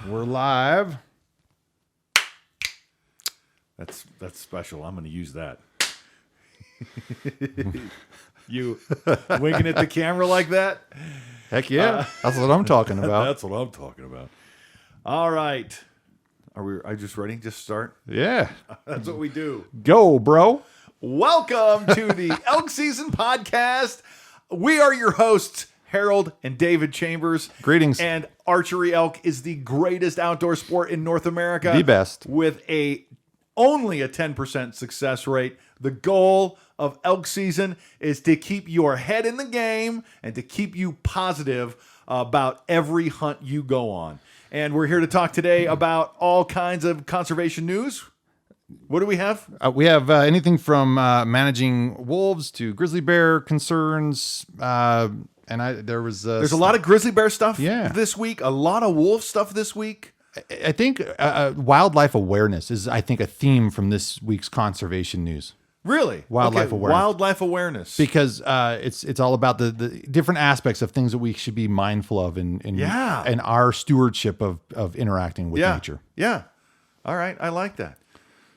We're live. That's special. I'm going to use that. You winking at the camera like that? Heck yeah. That's what I'm talking about. That's what I'm talking about. All right. Are you just ready? Just start? Yeah. That's what we do. Go, bro. Welcome to the Elk Season Podcast. We are your hosts, Harold and David Chambers. Greetings. And archery elk is the greatest outdoor sport in North America. The best. With only a 10% success rate. The goal of elk season is to keep your head in the game and to keep you positive about every hunt you go on. And we're here to talk today about all kinds of conservation news. What do we have? We have anything from managing wolves to grizzly bear concerns. There's a lot of grizzly bear stuff Yeah. this week, a lot of wolf stuff this week. I think wildlife awareness is, I think, a theme from this week's conservation news. Really? Wildlife awareness. Wildlife awareness. Because it's all about the different aspects of things that we should be mindful of in our stewardship of interacting with nature. Yeah. All right. I like that.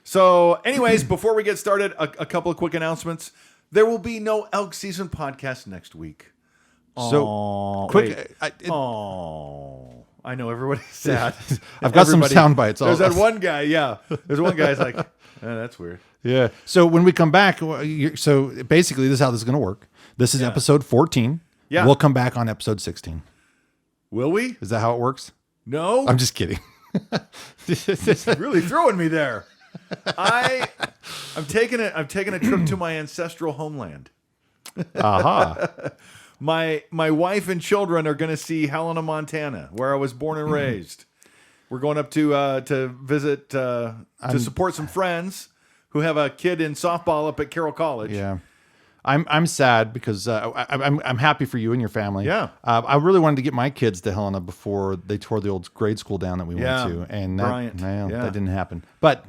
So anyways, before we get started, a couple of quick announcements. There will be no Elk Season podcast next week. So quick. I know everybody's sad. I've got some sound bites. There's that one guy. Yeah. There's one guy's like, that's weird. Yeah. So when we come back, so basically this is how this is going to work. This is episode 14. Yeah. We'll come back on episode 16. Will we? Is that how it works? No. I'm just kidding. It's really throwing me there. I'm taking a trip to my ancestral homeland. Aha. My wife and children are going to see Helena, Montana, where I was born and raised. We're going up to visit to support some friends who have a kid in softball up at Carroll College. Yeah. I'm sad because I'm happy for you and your family. Yeah. I really wanted to get my kids to Helena before they tore the old grade school down that we went to, and that didn't happen. But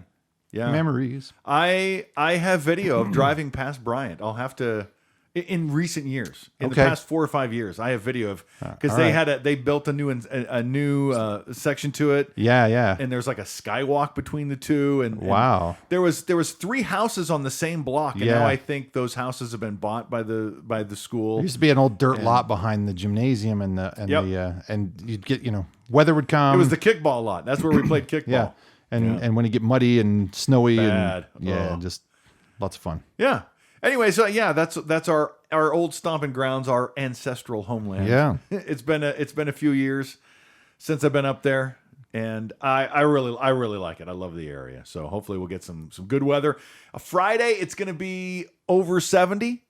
memories. I have video of driving past Bryant. I'll have to. In recent years, in the past 4 or 5 years, I have video of because they built a new section to it. Yeah. And there's like a skywalk between the two. And wow, there was 3 houses on the same block, and now I think those houses have been bought by the school. There used to be an old dirt lot behind the gymnasium, and you'd get weather would come. It was the kickball lot. That's where we played kickball. Yeah, and when it get muddy and snowy, bad. Just lots of fun. Yeah. Anyway, so that's our old stomping grounds, our ancestral homeland. Yeah, it's been a few years since I've been up there, and I really like it. I love the area. So hopefully we'll get some good weather. Friday it's going to be over 70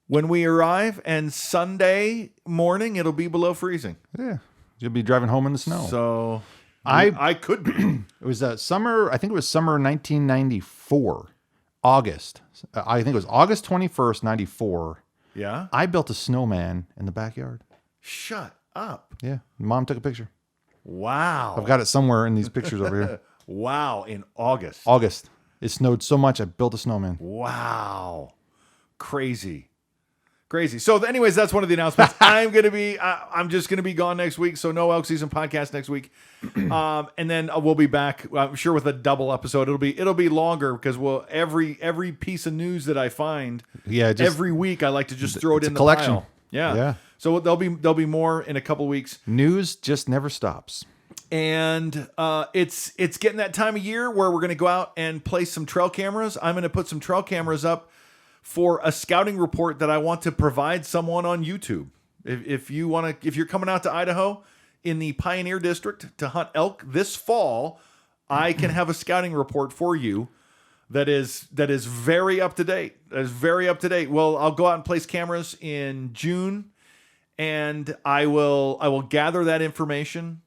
when we arrive, and Sunday morning it'll be below freezing. Yeah, you'll be driving home in the snow. So I could be. It was summer. I think it was summer 1994. August. I think it was August 21st, 94. Yeah? I built a snowman in the backyard. Shut up. Yeah. Mom took a picture. Wow. I've got it somewhere in these pictures over here. Wow. In August. August. It snowed so much, I built a snowman. Wow. Crazy. So anyways, that's one of the announcements. I'm just going to be gone next week. So no Elk Season podcast next week. And then we'll be back, I'm sure, with a double episode. It'll be longer because every piece of news that I find every week, I like to just throw it in the collection. pile. Yeah. So there'll be more in a couple weeks. News just never stops. And it's getting that time of year where we're going to go out and place some trail cameras. I'm going to put some trail cameras up for a scouting report that I want to provide someone on YouTube. If you're coming out to Idaho in the Pioneer District to hunt elk this fall, I can have a scouting report for you that is very up to date. Well, I'll go out and place cameras in June, and I will gather that information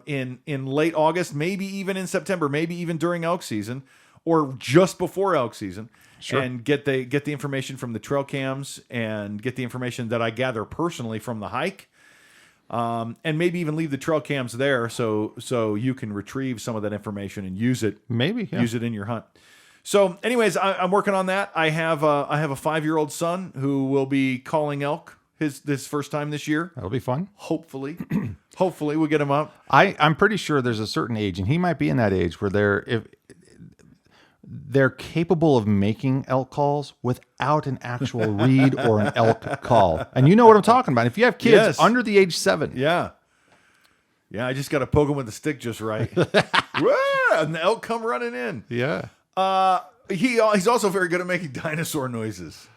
in late August, maybe even in September, maybe even during elk season or just before elk season. Sure. And get the information from the trail cams and get the information that I gather personally from the hike, and maybe even leave the trail cams there so you can retrieve some of that information and use it. Use it in your hunt. So, anyways, I'm working on that. I have a 5-year-old son who will be calling elk this first time this year. That'll be fun. Hopefully, hopefully we'll get him up. I'm pretty sure there's a certain age, and he might be in that age where they're capable of making elk calls without an actual read or an elk call. And you know what I'm talking about. If you have kids under the age 7. Yeah. Yeah, I just got to poke him with the stick just right. And the elk come running in. Yeah. He's also very good at making dinosaur noises.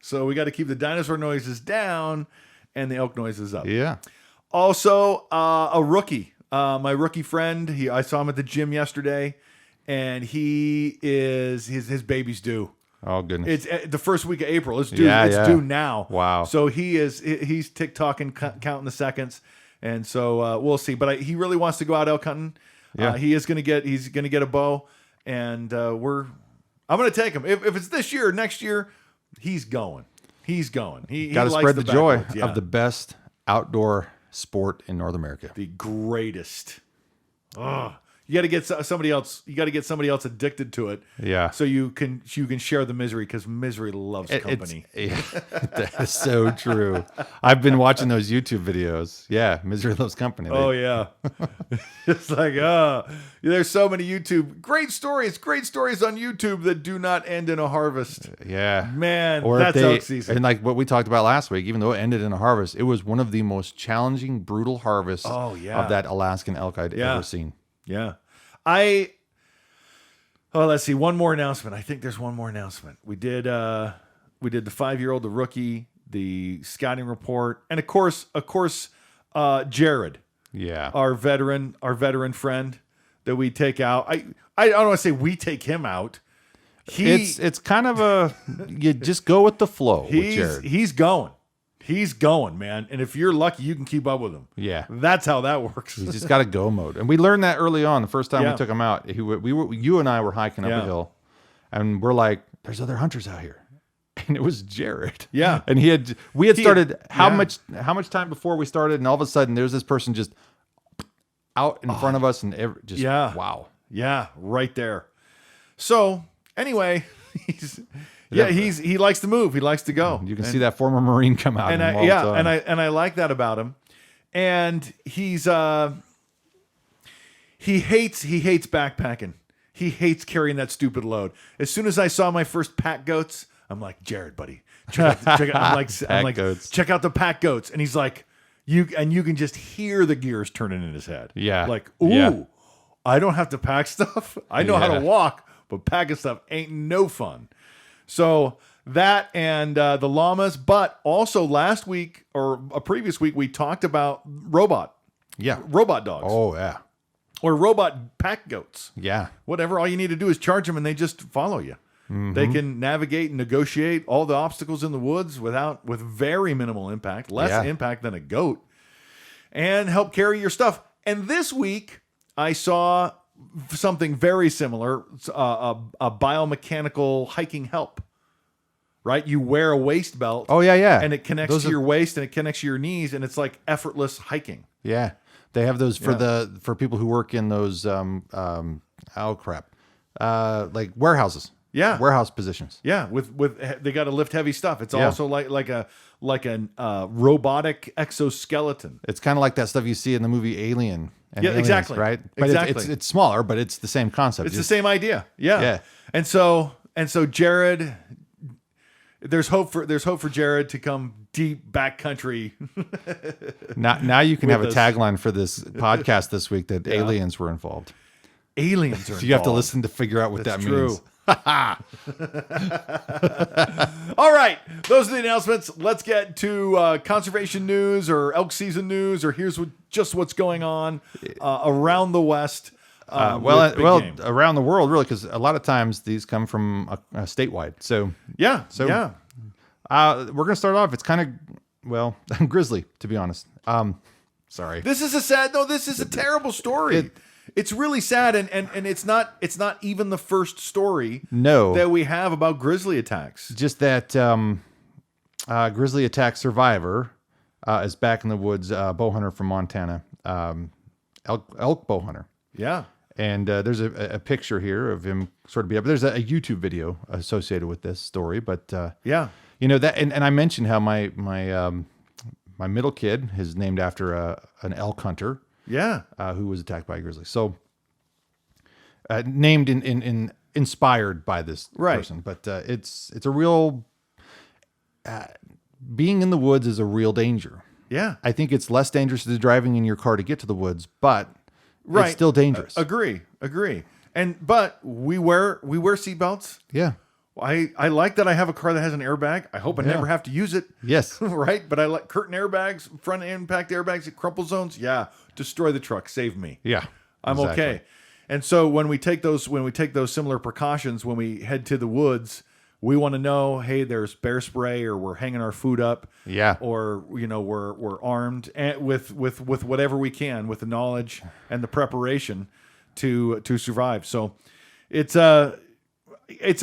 So we got to keep the dinosaur noises down and the elk noises up. Yeah. Also, a rookie. My rookie friend, I saw him at the gym yesterday. And his baby's due. Oh goodness! It's the first week of April. It's due. It's due now. Wow. So he's tick-tocking, counting the seconds, and so we'll see. But he really wants to go out elk hunting. Yeah. He's gonna get a bow, and I'm gonna take him. If it's this year or next year, he's going. He's going. He got to likes spread the joy backwoods. Yeah. of the best outdoor sport in North America. The greatest. Ugh. You got to get somebody else. You got to get somebody else addicted to it. Yeah. So you can share the misery, because misery loves company. That is so true. I've been watching those YouTube videos. Yeah, misery loves company. Oh yeah. It's like there's so many great stories on YouTube that do not end in a harvest. Yeah, man, or that's elk season. And like what we talked about last week, even though it ended in a harvest, it was one of the most challenging, brutal harvests of that Alaskan elk I'd ever seen. Yeah. Let's see. One more announcement. I think there's one more announcement. We did the 5-year-old, the rookie, the scouting report, and of course, Jared. Yeah. Our veteran friend that we take out. I don't want to say we take him out. It's kind of you just go with the flow with Jared. He's going. He's going, man. And if you're lucky, you can keep up with him. Yeah. That's how that works. He's just got a go mode. And we learned that early on. The first time we took him out, you and I were hiking up a hill, and we're like, there's other hunters out here. And it was Jared. Yeah. And we had started how much time before we started, and all of a sudden there's this person just out in front of us, and wow. Yeah, right there. So anyway, he likes to move. He likes to go. You can see that former Marine come out. And I like that about him. And he hates backpacking. He hates carrying that stupid load. As soon as I saw my first pack goats, I'm like, Jared, buddy, check out check out the pack goats. And he's like, you can just hear the gears turning in his head. Yeah. Like, ooh, I don't have to pack stuff. I know how to walk, but packing stuff ain't no fun. So that and the llamas, but also last week or a previous week, we talked about robot dogs. Oh, yeah. Or robot pack goats. Yeah. Whatever. All you need to do is charge them and they just follow you. Mm-hmm. They can navigate and negotiate all the obstacles in the woods with very minimal impact, less impact than a goat, and help carry your stuff. And this week, I saw something very similar, a biomechanical hiking help, right? You wear a waist belt. Oh, yeah. And it connects to your waist and it connects to your knees, and it's like effortless hiking. Yeah. They have those for people who work in those, like warehouses. Yeah. Warehouse positions. Yeah. With they got to lift heavy stuff. It's also like a robotic exoskeleton. It's kind of like that stuff you see in the movie Alien. Aliens, exactly. Right. But it's smaller, but it's the same concept. It's the same idea. Yeah. And so Jared, there's hope for Jared to come deep backcountry. Now you can have a tagline for this podcast this week that aliens were involved. Aliens are involved. So you have to listen to figure out what that means. All right, those are the announcements. Let's get to conservation news or elk season news, or here's what's going on around the West. Around the world, really, because a lot of times these come from statewide. So we're gonna start off. It's kind of grisly, to be honest. Sorry. This is a terrible story. It's really sad, and it's not even the first story that we have about grizzly attacks. Just that grizzly attack survivor is back in the woods, bow hunter from Montana, elk bow hunter. Yeah. And there's a picture here of him sort of beat up. There's a YouTube video associated with this story, but that, and I mentioned how my my middle kid is named after an elk hunter. Yeah. Who was attacked by a grizzly. So named inspired by this person, but it's a real being in the woods is a real danger. Yeah. I think it's less dangerous than driving in your car to get to the woods, but it's still dangerous. Agree. But we wear seatbelts. Yeah. I like that I have a car that has an airbag. I hope I never have to use it. Yes. Right? But I like curtain airbags, front impact airbags, crumple zones. Yeah. Destroy the truck. Save me. Yeah. I'm okay. And so when we take those similar precautions, when we head to the woods, we want to know, hey, there's bear spray, or we're hanging our food up. Yeah. Or, we're armed with whatever we can, with the knowledge and the preparation to survive. So it's a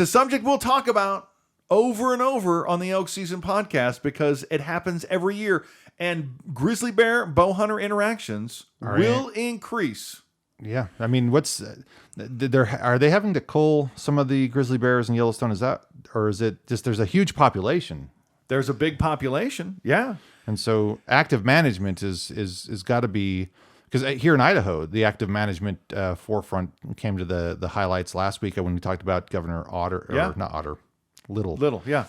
subject we'll talk about over and over on the Elk Season podcast, because it happens every year, and grizzly bear bow hunter interactions will increase. Yeah, I mean, are they having to cull some of the grizzly bears in Yellowstone? Is that, or is it just there's a huge population? There's a big population, yeah, and so active management is got to be. Because here in Idaho, the active management forefront came to the highlights last week when we talked about Governor Otter, or not Otter, Little, yeah.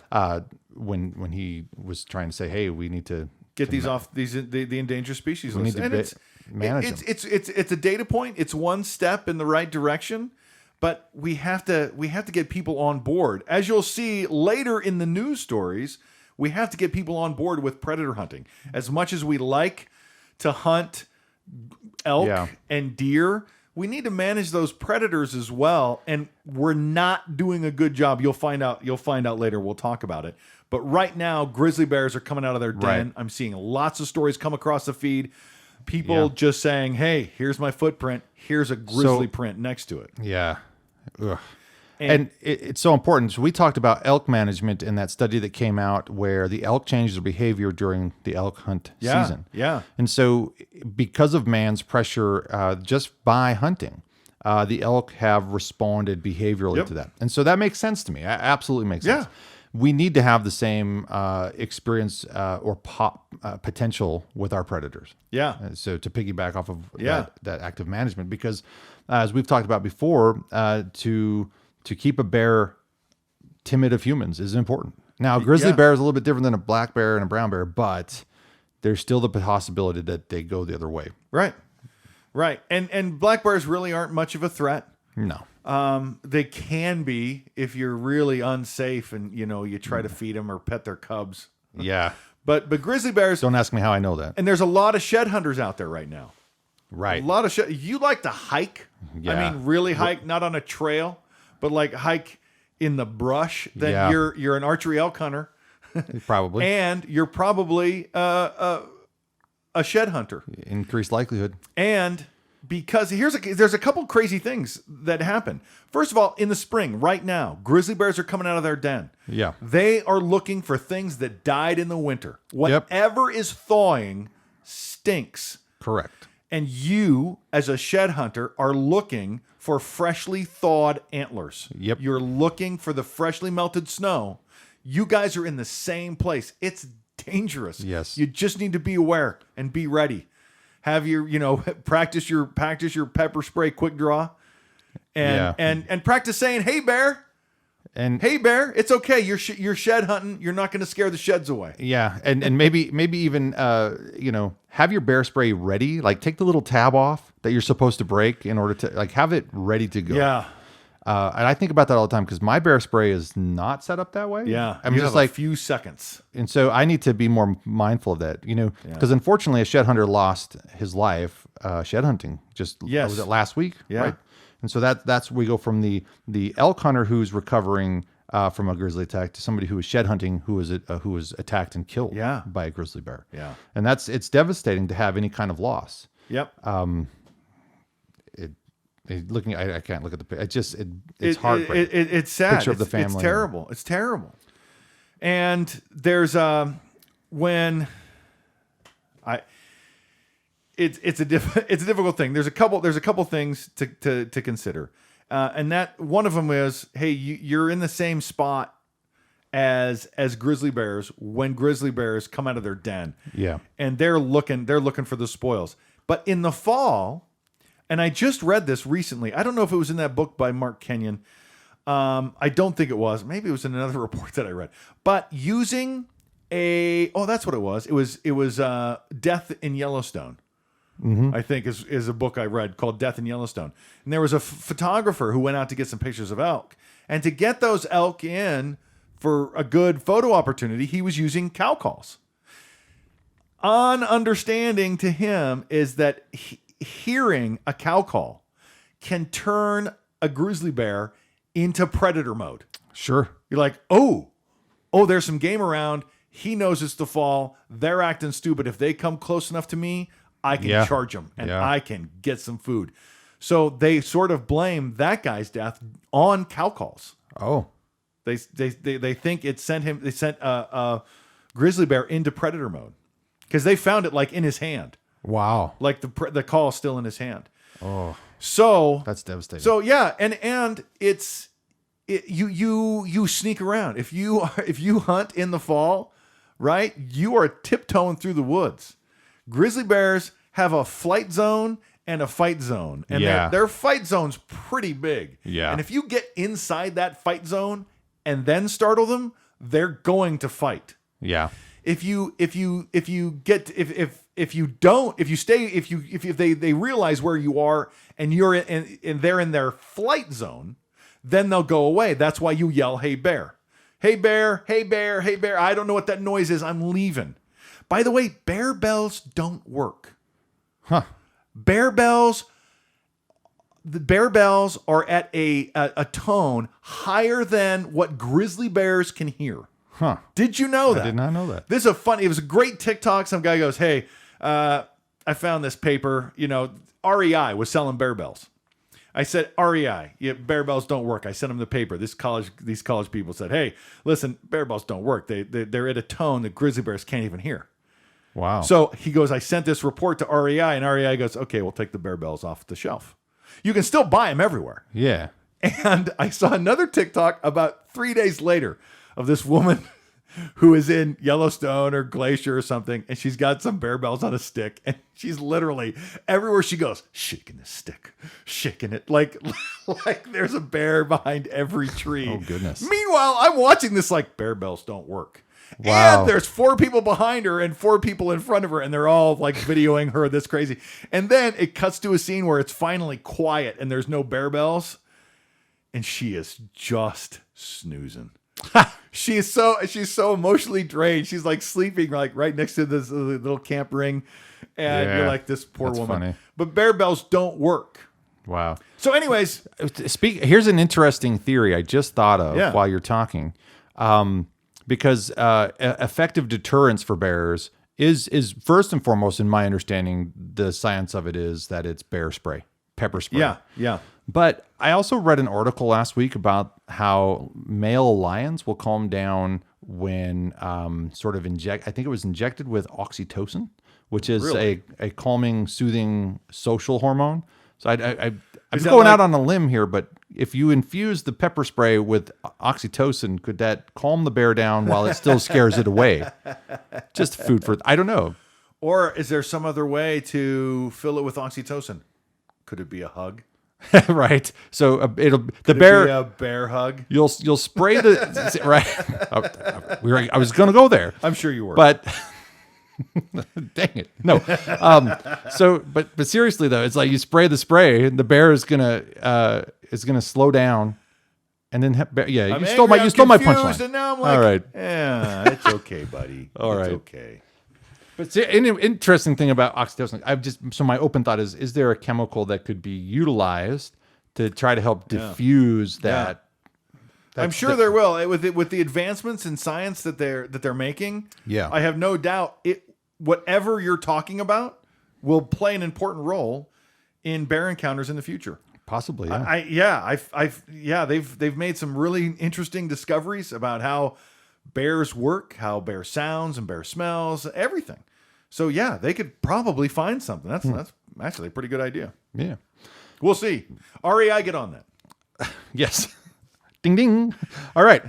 When he was trying to say, hey, we need to get these off the endangered species list. And it's a data point. It's one step in the right direction, but we have to get people on board. As you'll see later in the news stories, we have to get people on board with predator hunting. As much as we like to hunt elk and deer, we need to manage those predators as well, and we're not doing a good job. You'll find out later. We'll talk about it. But right now, grizzly bears are coming out of their den. Right. I'm seeing lots of stories come across the feed. People just saying, hey, here's my footprint. Here's a grizzly print next to it. Yeah. Ugh. And it's so important. So we talked about elk management in that study that came out where the elk changed their behavior during the elk hunt season. Yeah. And so because of man's pressure just by hunting, the elk have responded behaviorally to that. And so that makes sense to me. Absolutely makes sense. We need to have the same experience or potential with our predators. Yeah. So to piggyback off of that active management, because as we've talked about before, to keep a bear timid of humans is important. Now, a grizzly bear is a little bit different than a black bear and a brown bear, but there's still the possibility that they go the other way. Right. And black bears really aren't much of a threat. No. They can be if you're really unsafe and you try to feed them or pet their cubs. Yeah. But grizzly bears. Don't ask me how I know that. And there's a lot of shed hunters out there right now. Right. A lot of shed. You like to hike? Yeah. I mean, really hike, not on a trail, but like hike in the brush. Then you're an archery elk hunter. Probably. And you're probably a shed hunter. Increased likelihood. And because there's a couple crazy things that happen. First of all, in the spring, right now, grizzly bears are coming out of their den. Yeah. They are looking for things that died in the winter. Whatever is thawing stinks. Correct. And you, as a shed hunter, are looking for freshly thawed antlers. Yep. You're looking for the freshly melted snow. You guys are in the same place. It's dangerous. Yes. You just need to be aware and be ready. Have your, practice your pepper spray quick draw, and practice saying, "Hey bear," and "Hey bear, it's okay. You're shed hunting. You're not going to scare the sheds away." Yeah, and maybe even have your bear spray ready. Like take the little tab off that you're supposed to break in order to have it ready to go. Yeah. And I think about that all the time because my bear spray is not set up that way. Yeah, I'm just like a few seconds, and so I need to be more mindful of that. Because unfortunately, a shed hunter lost his life shed hunting. Was it last week? Yeah, right? And so that's where we go from the elk hunter who's recovering from a grizzly attack to somebody who was shed hunting who was attacked and killed by a grizzly bear. Yeah, and it's devastating to have any kind of loss. Yep. I can't look at the picture. It's heartbreaking. It's sad. Picture of the family. It's terrible. It's terrible. And there's it's a difficult thing. There's a couple things to consider, and that one of them is, hey, you're in the same spot as grizzly bears when grizzly bears come out of their den. Yeah. And they're looking for the spoils. But in the fall, and I just read this recently. I don't know if it was in that book by Mark Kenyon. I don't think it was. Maybe it was in another report that I read. But using that's what it was. It was Death in Yellowstone. I think is a book I read called Death in Yellowstone. And there was a photographer who went out to get some pictures of elk. And to get those elk in for a good photo opportunity, he was using cow calls. Understanding to him is that hearing a cow call can turn a grizzly bear into predator mode. Sure. You're like, oh, there's some game around. He knows it's the fall. They're acting stupid. If they come close enough to me, I can charge them and I can get some food. So they sort of blame that guy's death on cow calls. Oh, they think it sent him. They sent a grizzly bear into predator mode because they found it like in his hand. Wow, like the call is still in his hand. Oh, so that's devastating. So yeah, and you sneak around if you hunt in the fall, right? You are tiptoeing through the woods. Grizzly bears have a flight zone and a fight zone. And their fight zone's pretty big. Yeah. And if you get inside that fight zone and then startle them, they're going to fight. Yeah. If they realize where you are and you're and they're in their flight zone, then they'll go away. That's why you yell, "Hey bear. Hey bear, hey bear, hey bear. I don't know what that noise is. I'm leaving." By the way, bear bells don't work. Huh. The bear bells are at a tone higher than what grizzly bears can hear. Huh. Did you know that? I did not know that. This is it was a great TikTok. Some guy goes, "Hey, I found this paper. REI was selling bear bells." I said, "REI, bear bells don't work." I sent him the paper. These college people said, "Hey, listen, bear bells don't work. They're at a tone that grizzly bears can't even hear." Wow. So he goes, "I sent this report to REI," and REI goes, "Okay, we'll take the bear bells off the shelf. You can still buy them everywhere." Yeah. And I saw another TikTok about 3 days later of this woman who is in Yellowstone or Glacier or something, and she's got some bear bells on a stick, and she's literally everywhere she goes, shaking the stick, shaking it like there's a bear behind every tree. Oh, goodness. Meanwhile, I'm watching this like bear bells don't work. Wow. And there's 4 people behind her and 4 people in front of her, and they're all like videoing her. This crazy. And then it cuts to a scene where it's finally quiet and there's no bear bells, and she is just snoozing. She's so emotionally drained. She's like sleeping like right next to this little camp ring, and you're like, this poor woman. Funny. But bear bells don't work. Wow. So, anyways, here's an interesting theory I just thought of while you're talking. Because effective deterrence for bears is first and foremost, in my understanding, the science of it is that it's bear spray, pepper spray. Yeah, yeah. But I also read an article last week about how male lions will calm down when I think it was injected with oxytocin, which is a calming, soothing social hormone. So I'm going out on a limb here, but if you infuse the pepper spray with oxytocin, could that calm the bear down while it still scares it away? Just food for, I don't know. Or is there some other way to fill it with oxytocin? Could it be a hug? Right. So Could it be a bear hug? You'll spray the right. I was going to go there. I'm sure you were. But dang it. No. But seriously though, it's like you spray the spray and the bear is gonna slow down, and then you stole my punchline. And now I'm like, all right, yeah, it's okay, buddy. All right, okay. But see, an interesting thing about oxytocin, so my open thought is there a chemical that could be utilized to try to help diffuse that? I'm sure there will with the advancements in science that they're making. Yeah, I have no doubt whatever you're talking about will play an important role in bear encounters in the future. Possibly, they've made some really interesting discoveries about how bears work, how bear sounds and bear smells, everything. So yeah, they could probably find something. That's actually a pretty good idea. Yeah, we'll see. REI, get on that. Yes. Ding, ding. All right.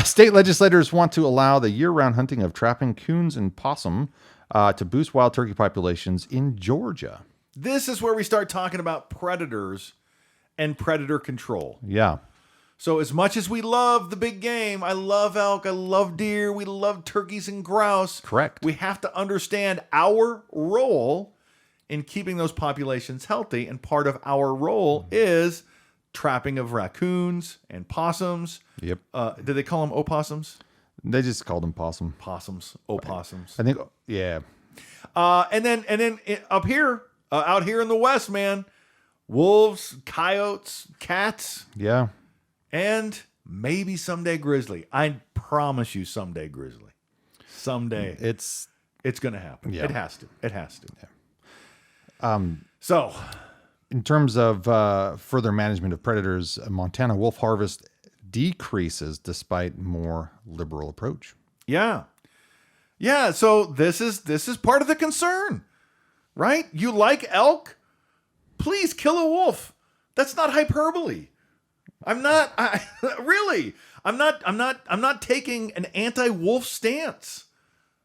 State legislators want to allow the year-round hunting of trapping coons and possum to boost wild turkey populations in Georgia. This is where we start talking about predators and predator control. Yeah. So as much as we love the big game, I love elk, I love deer, we love turkeys and grouse. Correct. We have to understand our role in keeping those populations healthy. And part of our role is trapping of raccoons and possums. Yep. Did they call them opossums? They just called them possum. Possums. Opossums. I think, yeah. And then up here, out here in the West, man, wolves, coyotes, cats. Yeah. And maybe someday grizzly. I promise you someday grizzly. Someday. It's going to happen. Yeah. It has to. It has to. Yeah. So, in terms of further management of predators, Montana wolf harvest decreases despite more liberal approach. yeah. Yeah, so this is part of the concern. Right? You like elk? Please kill a wolf. That's not hyperbole. I'm not taking an anti-wolf stance.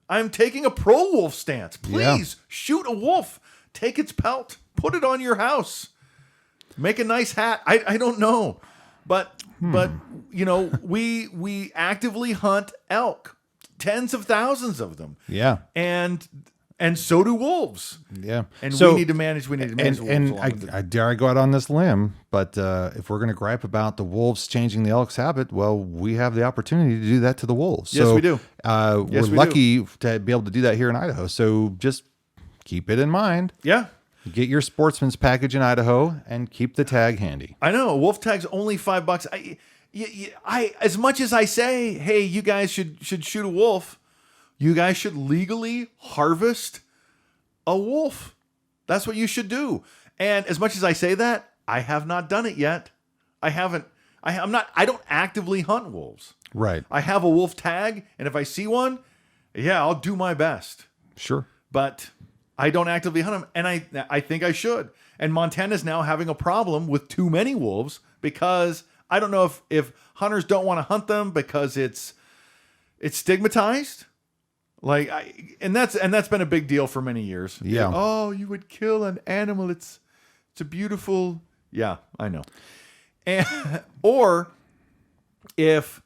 I'm taking a pro-wolf stance. Please shoot a wolf. Take its pelt. Put it on your house. Make a nice hat. I don't know. But you know, we actively hunt elk. Tens of thousands of them. Yeah. And so do wolves. Yeah. And we need to manage wolves. And I dare I go out on this limb, but if we're going to gripe about the wolves changing the elk's habit, well, we have the opportunity to do that to the wolves. Yes, we do. We're lucky to be able to do that here in Idaho. So just keep it in mind. Yeah. Get your sportsman's package in Idaho and keep the tag handy. I know. A wolf tag's only $5. I as much as I say, hey, you guys should shoot a wolf, you guys should legally harvest a wolf. That's what you should do. And as much as I say that, I have not done it yet. I haven't. I don't actively hunt wolves. Right. I have a wolf tag, and if I see one, yeah, I'll do my best. Sure. But I don't actively hunt them, and I think I should. And Montana's now having a problem with too many wolves because I don't know if hunters don't want to hunt them because it's stigmatized. Like and that's been a big deal for many years. Yeah. Oh, you would kill an animal. It's a beautiful. Yeah, I know. And or if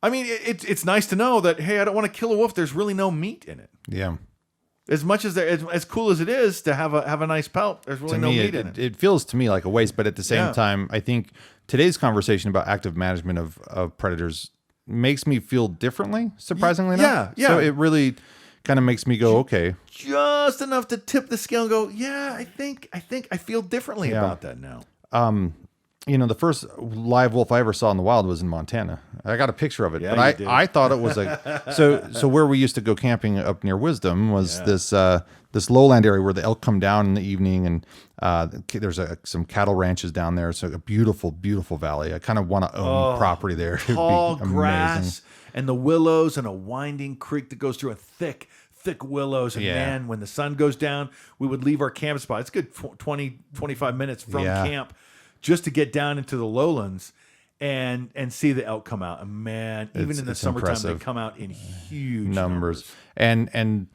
I mean it's nice to know that hey, I don't want to kill a wolf. There's really no meat in it. Yeah. As much as as cool as it is to have a nice pelt, there's really no meat in it. It feels to me like a waste, but at the same time, I think today's conversation about active management of predators makes me feel differently, surprisingly enough. Yeah. So it really kind of makes me go, okay. Just enough to tip the scale and go, yeah, I think I feel differently about that now. You know, the first live wolf I ever saw in the wild was in Montana. I got a picture of it, but I thought it was so where we used to go camping up near Wisdom was this lowland area where the elk come down in the evening, and there's some cattle ranches down there. It's a beautiful, beautiful valley. I kind of want to own property there. Tall grass and the willows and a winding creek that goes through a thick willows. And man, when the sun goes down, we would leave our camp spot. It's a good 20, 25 minutes from camp just to get down into the lowlands and see the elk come out. And man, even in the summertime, impressive. They come out in huge numbers. And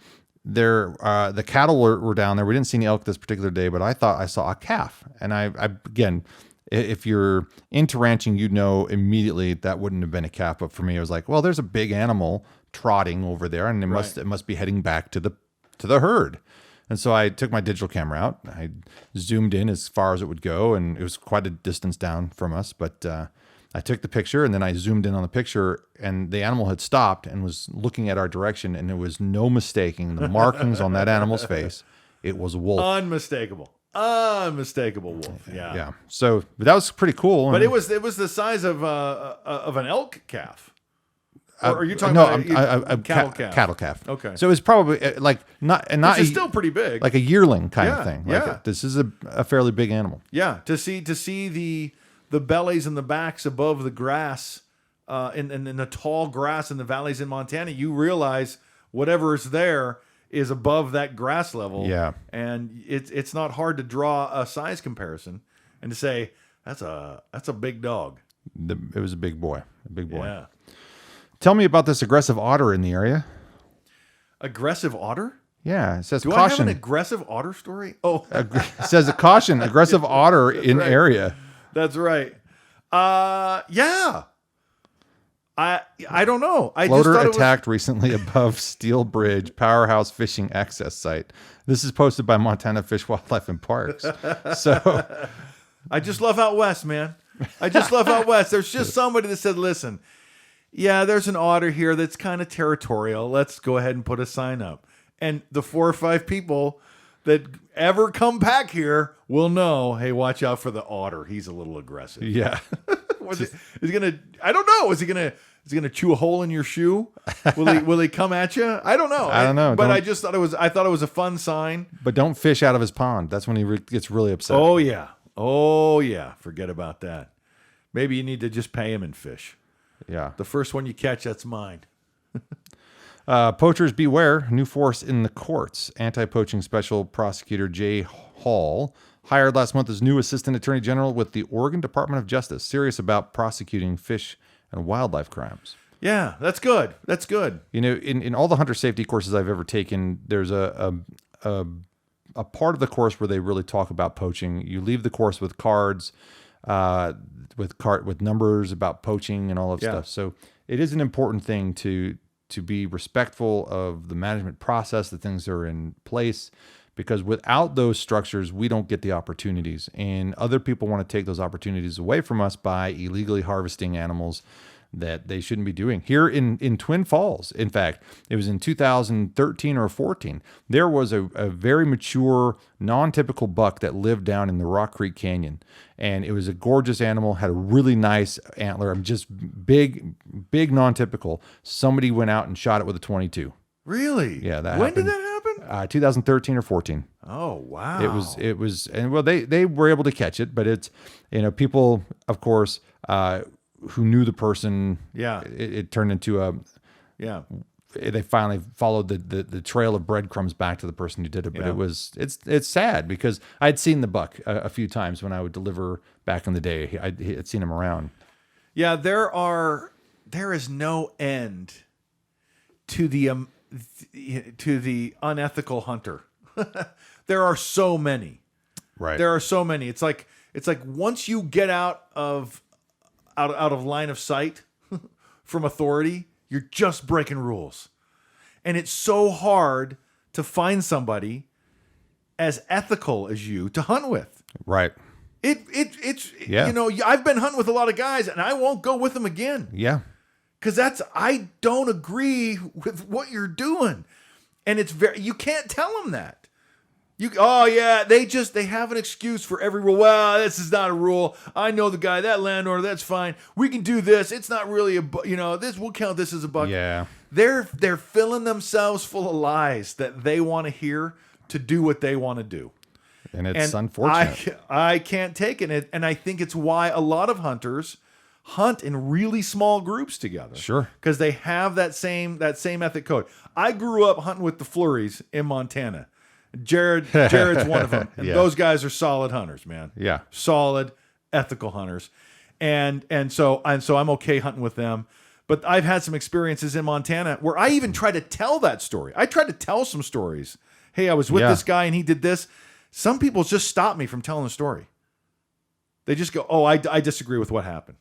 there, the cattle were down there. We didn't see any elk this particular day, but I thought I saw a calf. And I again, if you're into ranching, you'd know immediately that wouldn't have been a calf. But for me, it was like, well, there's a big animal trotting over there, and it must be heading back to the herd. And so I took my digital camera out. I zoomed in as far as it would go, and it was quite a distance down from us. But I took the picture, and then I zoomed in on the picture, and the animal had stopped and was looking at our direction, and there was no mistaking the markings on that animal's face. It was a wolf. Unmistakable wolf. Yeah. Yeah. So that was pretty cool. But it was the size of an elk calf. Or are you talking about a cattle calf? Cattle calf. Okay. So it was probably like not it's still pretty big, like a yearling kind of thing. Yeah. This is a fairly big animal. Yeah. To see the bellies and the backs above the grass, in the tall grass in the valleys in Montana, you realize whatever is there is above that grass level. Yeah. And it's not hard to draw a size comparison and to say that's a big dog. It was a big boy. A big boy. Yeah. Tell me about this aggressive otter in the area. Aggressive otter? Yeah, it says Do caution. I have an aggressive otter story? Oh, It says a caution, aggressive otter in area. that's right. Yeah. I don't know. I Floater just thought attacked recently above Steel Bridge Powerhouse Fishing Access Site. This is posted by Montana Fish, Wildlife, and Parks. So, I just love out west, man. I just love out west. There's just somebody that said, listen, yeah, there's an otter here that's kind of territorial. Let's go ahead and put a sign up. And the 4 or 5 people that ever come back here will know, hey, watch out for the otter. He's a little aggressive. yeah. Is he gonna? I don't know. Is he gonna chew a hole in your shoe? Will he come at you? I don't know. I don't know. But I just thought it was a fun sign. But don't fish out of his pond. That's when he gets really upset. Oh yeah. Forget about that. Maybe you need to just pay him and fish. Yeah. The first one you catch, that's mine. Poachers beware. New force in the courts. Anti-poaching special prosecutor Jay Hall hired last month as new assistant attorney general with the Oregon Department of Justice, serious about prosecuting fish and wildlife crimes. Yeah, that's good. That's good. You know, in all the hunter safety courses I've ever taken, there's a part of the course where they really talk about poaching. You leave the course with cards, with numbers about poaching and all of stuff. So it is an important thing to be respectful of the management process, the things that are in place, because without those structures, we don't get the opportunities. And other people want to take those opportunities away from us by illegally harvesting animals that they shouldn't be doing. Here in Twin Falls, in fact, it was in 2013 or 14, there was a very mature, non-typical buck that lived down in the Rock Creek Canyon. And it was a gorgeous animal, had a really nice antler, just big, non-typical. Somebody went out and shot it with a .22. Really? Yeah, that When happened. did that happen? 2013 or 14. Oh, wow. It was, and well, they were able to catch it, but it's, people, of course, who knew the person. Yeah. It turned into a, yeah. They finally followed the trail of breadcrumbs back to the person who did it. But it's sad because I'd seen the buck a few times when I would deliver back in the day. I'd seen him around. Yeah. There is no end to the unethical hunter. There are so many. Right. There are so many. It's like once you get out of line of sight from authority, you're just breaking rules. And it's so hard to find somebody as ethical as you to hunt with. Right. It's I've been hunting with a lot of guys and I won't go with them again. Yeah. Because I don't agree with what you're doing. And you can't tell them that. They have an excuse for every rule. Well, this is not a rule. I know the guy, that landowner, that's fine. We can do this. It's not really we'll count this as a buck. Yeah. They're filling themselves full of lies that they want to hear to do what they want to do. And it's unfortunate. I can't take it. And I think it's why a lot of hunters hunt in really small groups together. Sure. Because they have that same ethic code. I grew up hunting with the Flurries in Montana. Jared's one of them. And those guys are solid hunters, man. Yeah. Solid, ethical hunters. And so I'm okay hunting with them. But I've had some experiences in Montana where I even tried to tell that story. I tried to tell some stories. Hey, I was with this guy and he did this. Some people just stop me from telling the story. They just go, oh, I disagree with what happened.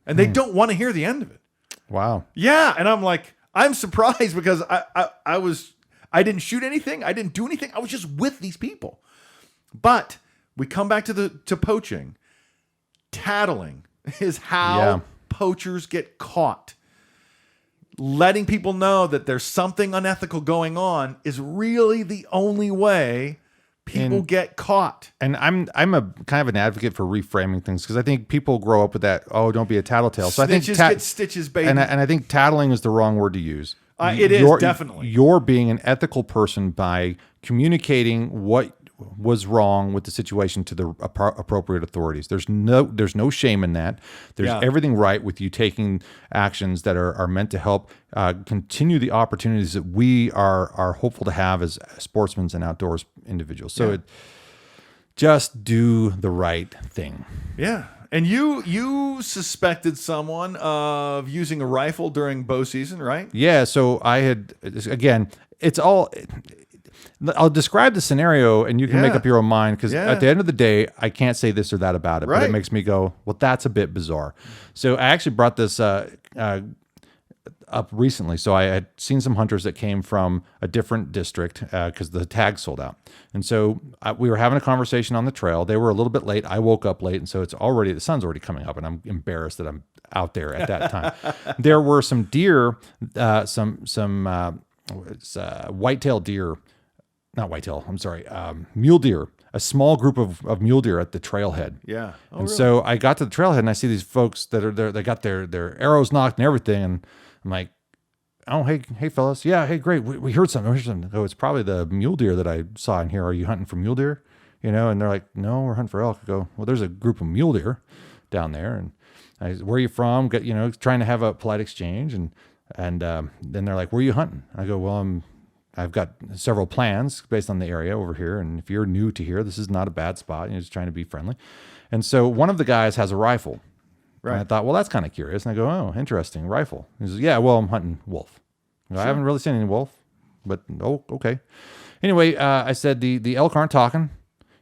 And they don't want to hear the end of it. Wow. Yeah. And I'm like, I'm surprised because I didn't shoot anything. I didn't do anything. I was just with these people. But we come back to poaching. Tattling is how poachers get caught. Letting people know that there's something unethical going on is really the only way people get caught. And I'm a kind of an advocate for reframing things because I think people grow up with that, oh, don't be a tattletale. So Snitches I think get stitches, baby. And I think tattling is the wrong word to use. It is, definitely. You're being an ethical person by communicating what was wrong with the situation to the appropriate authorities. There's no shame in that. There's everything right with you taking actions that are meant to help continue the opportunities that we are hopeful to have as sportsmen and outdoors individuals. So just do the right thing. Yeah. And you suspected someone of using a rifle during bow season, right? Yeah. So I had, again, it's all. I'll describe the scenario, and you can make up your own mind. Because at the end of the day, I can't say this or that about it, but it makes me go, well, that's a bit bizarre. So I actually brought this up recently. So I had seen some hunters that came from a different district because the tag sold out. And so we were having a conversation on the trail. They were a little bit late. I woke up late. And so the sun's already coming up, and I'm embarrassed that I'm out there at that time. There were some deer, white-tailed deer, not whitetail, I'm sorry, mule deer, a small group of mule deer at the trailhead. Yeah. And so I got to the trailhead, and I see these folks that are there, they got their arrows knocked and everything. And I'm like, oh, hey, fellas. Yeah, hey, great. We heard something. Oh, it's probably the mule deer that I saw in here. Are you hunting for mule deer? And they're like, no, we're hunting for elk. I go, well, there's a group of mule deer down there. And I said, where are you from? Trying to have a polite exchange. And then they're like, where are you hunting? I go, well, I've got several plans based on the area over here. And if you're new to here, this is not a bad spot. You're just trying to be friendly. And so one of the guys has a rifle. Right. And I thought, well, that's kind of curious. And I go, oh, interesting, rifle. He says, yeah, well, I'm hunting wolf. I go, I haven't really seen any wolf, but okay. Anyway, I said the elk aren't talking.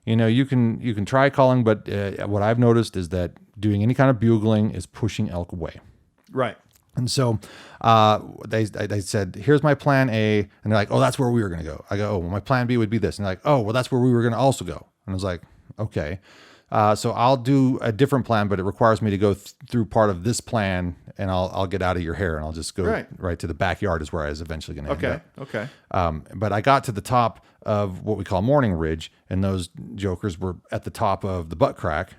You can try calling, but what I've noticed is that doing any kind of bugling is pushing elk away. Right. And so they said, here's my plan A. And they're like, oh, that's where we were going to go. I go, oh, well, my plan B would be this. And they're like, oh, well, that's where we were going to also go. And I was like, okay. So I'll do a different plan, but it requires me to go through part of this plan, and I'll get out of your hair, and I'll just go right to the backyard is where I was eventually going to end up. Okay. But I got to the top of what we call Morning Ridge, and those jokers were at the top of the butt crack.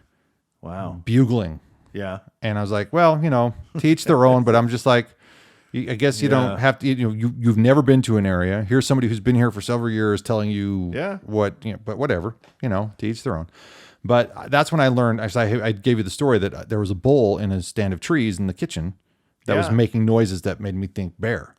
Wow. Bugling. Yeah. And I was like, well, to each their own, but I'm just like, I guess you don't have to, you've never been to an area. Here's somebody who's been here for several years telling you what, but whatever, to each their own. But that's when I learned, I gave you the story that there was a bull in a stand of trees in the kitchen that was making noises that made me think bear.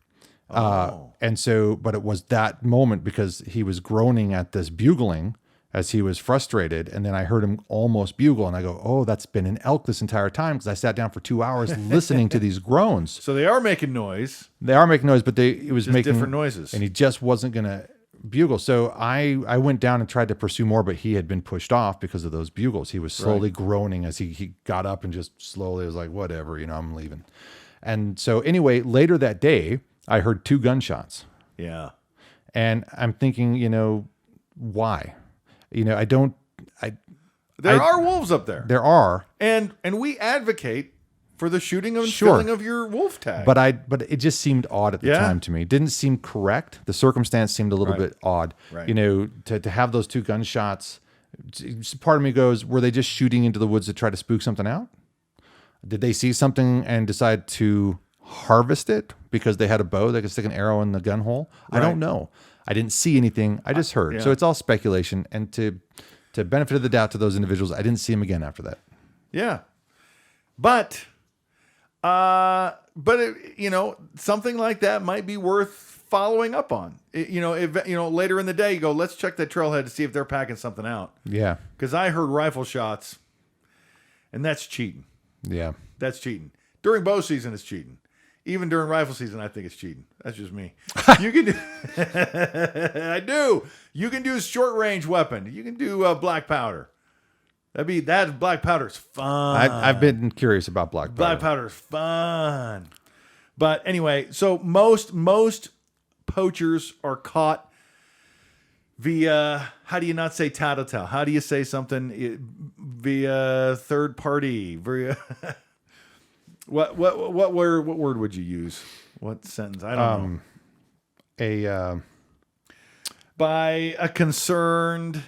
And so, but it was that moment because he was groaning at this bugling as he was frustrated. And then I heard him almost bugle, and I go, oh, that's been an elk this entire time, because I sat down for 2 hours listening to these groans. So they are making noise. They are making noise, but it was just making different noises. And he just wasn't going to bugle. So I went down and tried to pursue more, but he had been pushed off because of those bugles. He was slowly groaning as he got up, and just slowly was like, whatever, I'm leaving. And so anyway, later that day, I heard 2 gunshots. Yeah. And I'm thinking, why? There are wolves up there. There are. And we advocate for the shooting and filling of your wolf tag. But it just seemed odd at the time to me. It didn't seem correct. The circumstance seemed a little bit odd. Right. To have those 2 gunshots, part of me goes, were they just shooting into the woods to try to spook something out? Did they see something and decide to harvest it because they had a bow that could stick an arrow in the gun hole? Right. I don't know. I didn't see anything. I just heard. So it's all speculation. And to benefit of the doubt to those individuals, I didn't see them again after that. Yeah. But something like that might be worth following up on. If later in the day you go, let's check that trailhead to see if they're packing something out. Yeah. Because I heard rifle shots, and that's cheating. Yeah. That's cheating. During bow season, it's cheating. Even during rifle season, I think it's cheating. That's just me. You can do. I do. You can do short range weapon. You can do black powder. That black powder's fun. I've been curious about black powder. Black powder's fun. But anyway, so most poachers are caught via, how do you not say tattletale? How do you say something via third party? Via what word would you use? What sentence? I don't know. By a concerned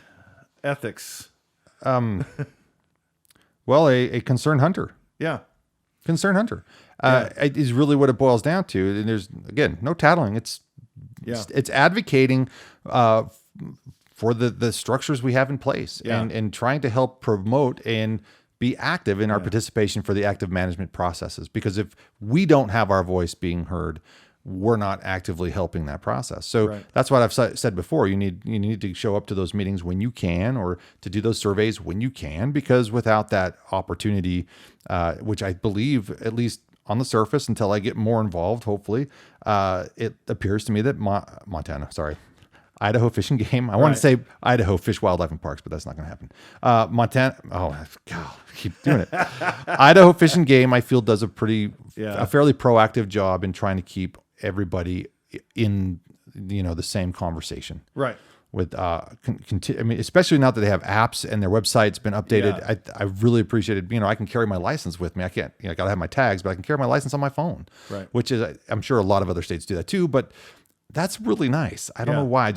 ethics. Well, a concerned hunter. Yeah. Concerned hunter. Is really what it boils down to. And there's, again, no tattling. It's advocating for the structures we have in place and trying to help promote and be active in our participation for the active management processes. Because if we don't have our voice being heard, we're not actively helping that process. So that's what I've said before. You need to show up to those meetings when you can, or to do those surveys when you can, because without that opportunity, which I believe, at least on the surface, until I get more involved, hopefully, it appears to me that Idaho Fish and Game. I want to say Idaho Fish, Wildlife and Parks, but that's not going to happen. Montana. Oh, God, I keep doing it. Idaho Fish and Game, I feel, does a fairly proactive job in trying to keep everybody in, the same conversation. Right. With, especially now that they have apps and their website's been updated. Yeah. I really appreciated, I can carry my license with me. I can't, I got to have my tags, but I can carry my license on my phone. Right. Which is, I'm sure a lot of other states do that too, but that's really nice. I don't know why.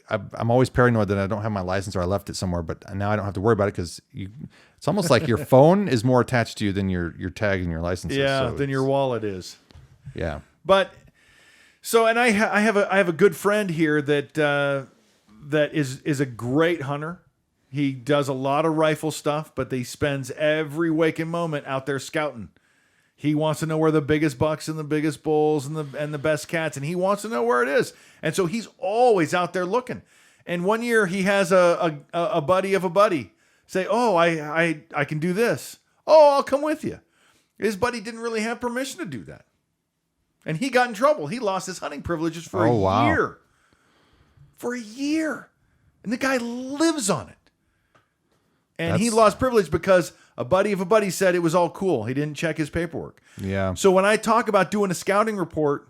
I'm always paranoid that I don't have my license or I left it somewhere, but now I don't have to worry about it, because it's almost like your phone is more attached to you than your tag and your license. Yeah, than your wallet is. Yeah. But so, and I have a good friend here that is a great hunter. He does a lot of rifle stuff, but he spends every waking moment out there scouting. He wants to know where the biggest bucks and the biggest bulls and the best cats, and he wants to know where it is. And so he's always out there looking. And one year he has a buddy of a buddy say, "Oh, I can do this. Oh, I'll come with you." His buddy didn't really have permission to do that, and he got in trouble. He lost his hunting privileges for a year. For a year, and the guy lives on it. And he lost privilege because a buddy of a buddy said it was all cool. He didn't check his paperwork. Yeah. So when I talk about doing a scouting report,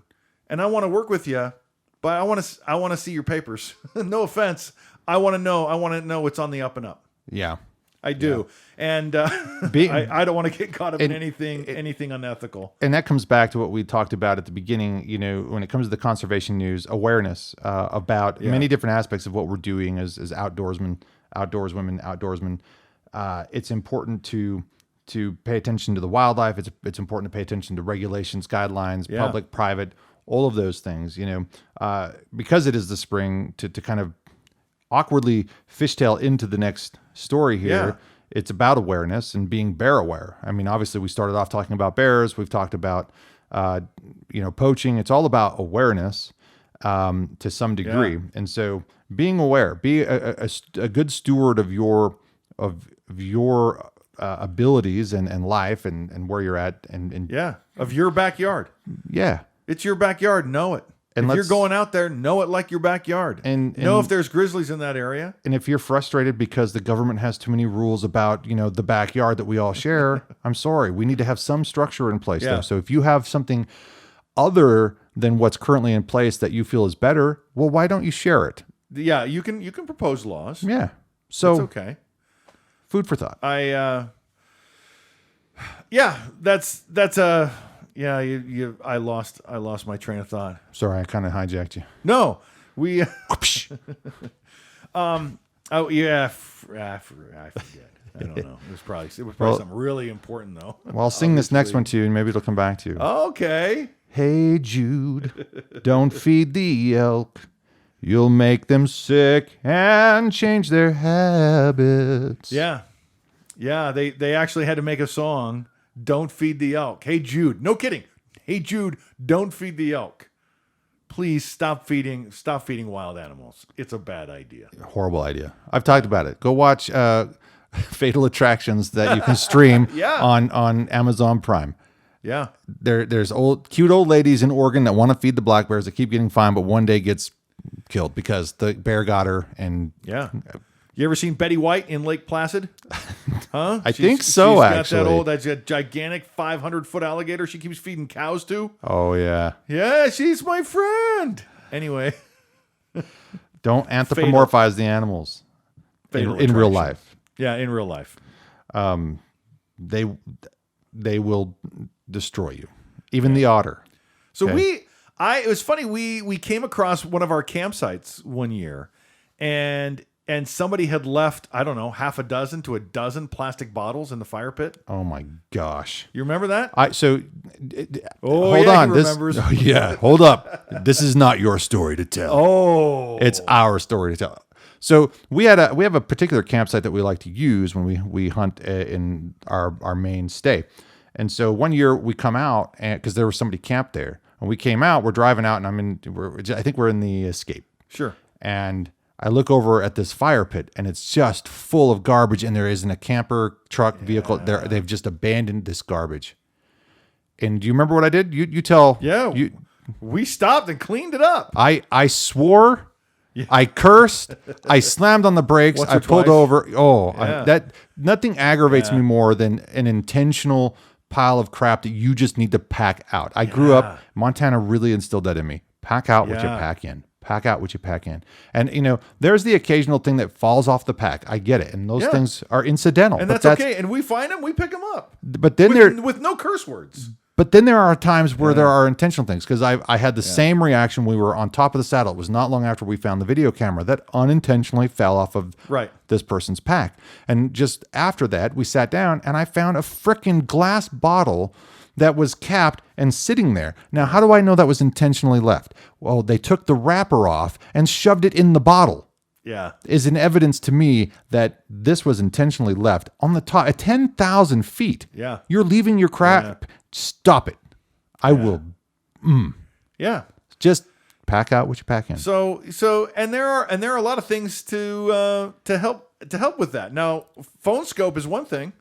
and I want to work with you, but I want to see your papers. No offense. I want to know what's on the up and up. Yeah. I do. Yeah. And I don't want to get caught up in anything unethical. And that comes back to what we talked about at the beginning, when it comes to the conservation news, awareness about many different aspects of what we're doing as outdoorsmen. It's important to pay attention to the wildlife. It's important to pay attention to regulations, guidelines, public, private, all of those things, because it is the spring, to kind of awkwardly fishtail into the next story here. Yeah. It's about awareness and being bear aware. I mean, obviously we started off talking about bears. We've talked about, poaching. It's all about awareness, to some degree. Yeah. And so being aware, be a good steward of your abilities and life and where you're at and of your backyard. Yeah. It's your backyard. Know it. And if you're going out there, know it like your backyard. And know if there's grizzlies in that area. And if you're frustrated because the government has too many rules about, the backyard that we all share, I'm sorry. We need to have some structure in place there. So if you have something other than what's currently in place that you feel is better, well, why don't you share it? Yeah, you can propose laws. Yeah. So it's okay. Food for thought. I lost my train of thought. Sorry, I kind of hijacked you. No, we. I forget. I don't know. It was probably something really important though. Well, I'll sing this next one to you, and maybe it'll come back to you. Okay. Hey Jude, don't feed the elk. You'll make them sick and change their habits. Yeah. Yeah, they actually had to make a song, Don't Feed the Elk. Hey Jude, no kidding. Hey Jude, don't feed the elk. Please stop feeding wild animals. It's a bad idea. Horrible idea. I've talked about it. Go watch Fatal Attractions that you can stream on Amazon Prime. Yeah. There's cute old ladies in Oregon that want to feed the black bears that keep getting fined, but one day gets killed because the bear got her. And you ever seen Betty White in Lake Placid? Huh? I think so. She's got that gigantic 500-foot alligator she keeps feeding cows to. Oh yeah. Yeah, she's my friend. Anyway, don't anthropomorphize the animals in real life. Yeah, in real life. They will destroy you. Even the otter. So it was funny, we came across one of our campsites one year and somebody had left, I don't know, half a dozen to a dozen plastic bottles in the fire pit. Oh my gosh. You remember that? Hold on. Hold up. This is not your story to tell. Oh. It's our story to tell. So we have a particular campsite that we like to use when we hunt in our main stay. And so one year we come out because there was somebody camped there. And we came out, we're driving out, and I think we're in the Escape. Sure. And I look over at this fire pit, and it's just full of garbage, and there isn't a camper, truck, vehicle. They've just abandoned this garbage. And do you remember what I did? You tell. Yeah. We stopped and cleaned it up. I swore. Yeah. I cursed. I slammed on the brakes. I pulled over. Nothing aggravates me more than an intentional pile of crap that you just need to pack out. I grew up. Montana really instilled that in me. Pack out what you pack in. Pack out what you pack in. And, there's the occasional thing that falls off the pack. I get it. And those things are incidental. And that's okay. And we find them, we pick them up. But then with no curse words. But then there are times where there are intentional things. Because I had the same reaction. We were on top of the saddle. It was not long after we found the video camera that unintentionally fell off of this person's pack. And just after that, we sat down and I found a frickin' glass bottle that was capped and sitting there. Now, how do I know that was intentionally left? Well, they took the wrapper off and shoved it in the bottle. Yeah. Is an evidence to me that this was intentionally left on the top at 10,000 feet. Yeah. You're leaving your crap. Yeah. Stop it. I will. Yeah. Just pack out what you pack in. So and there are a lot of things to help with that. Now, phone scope is one thing.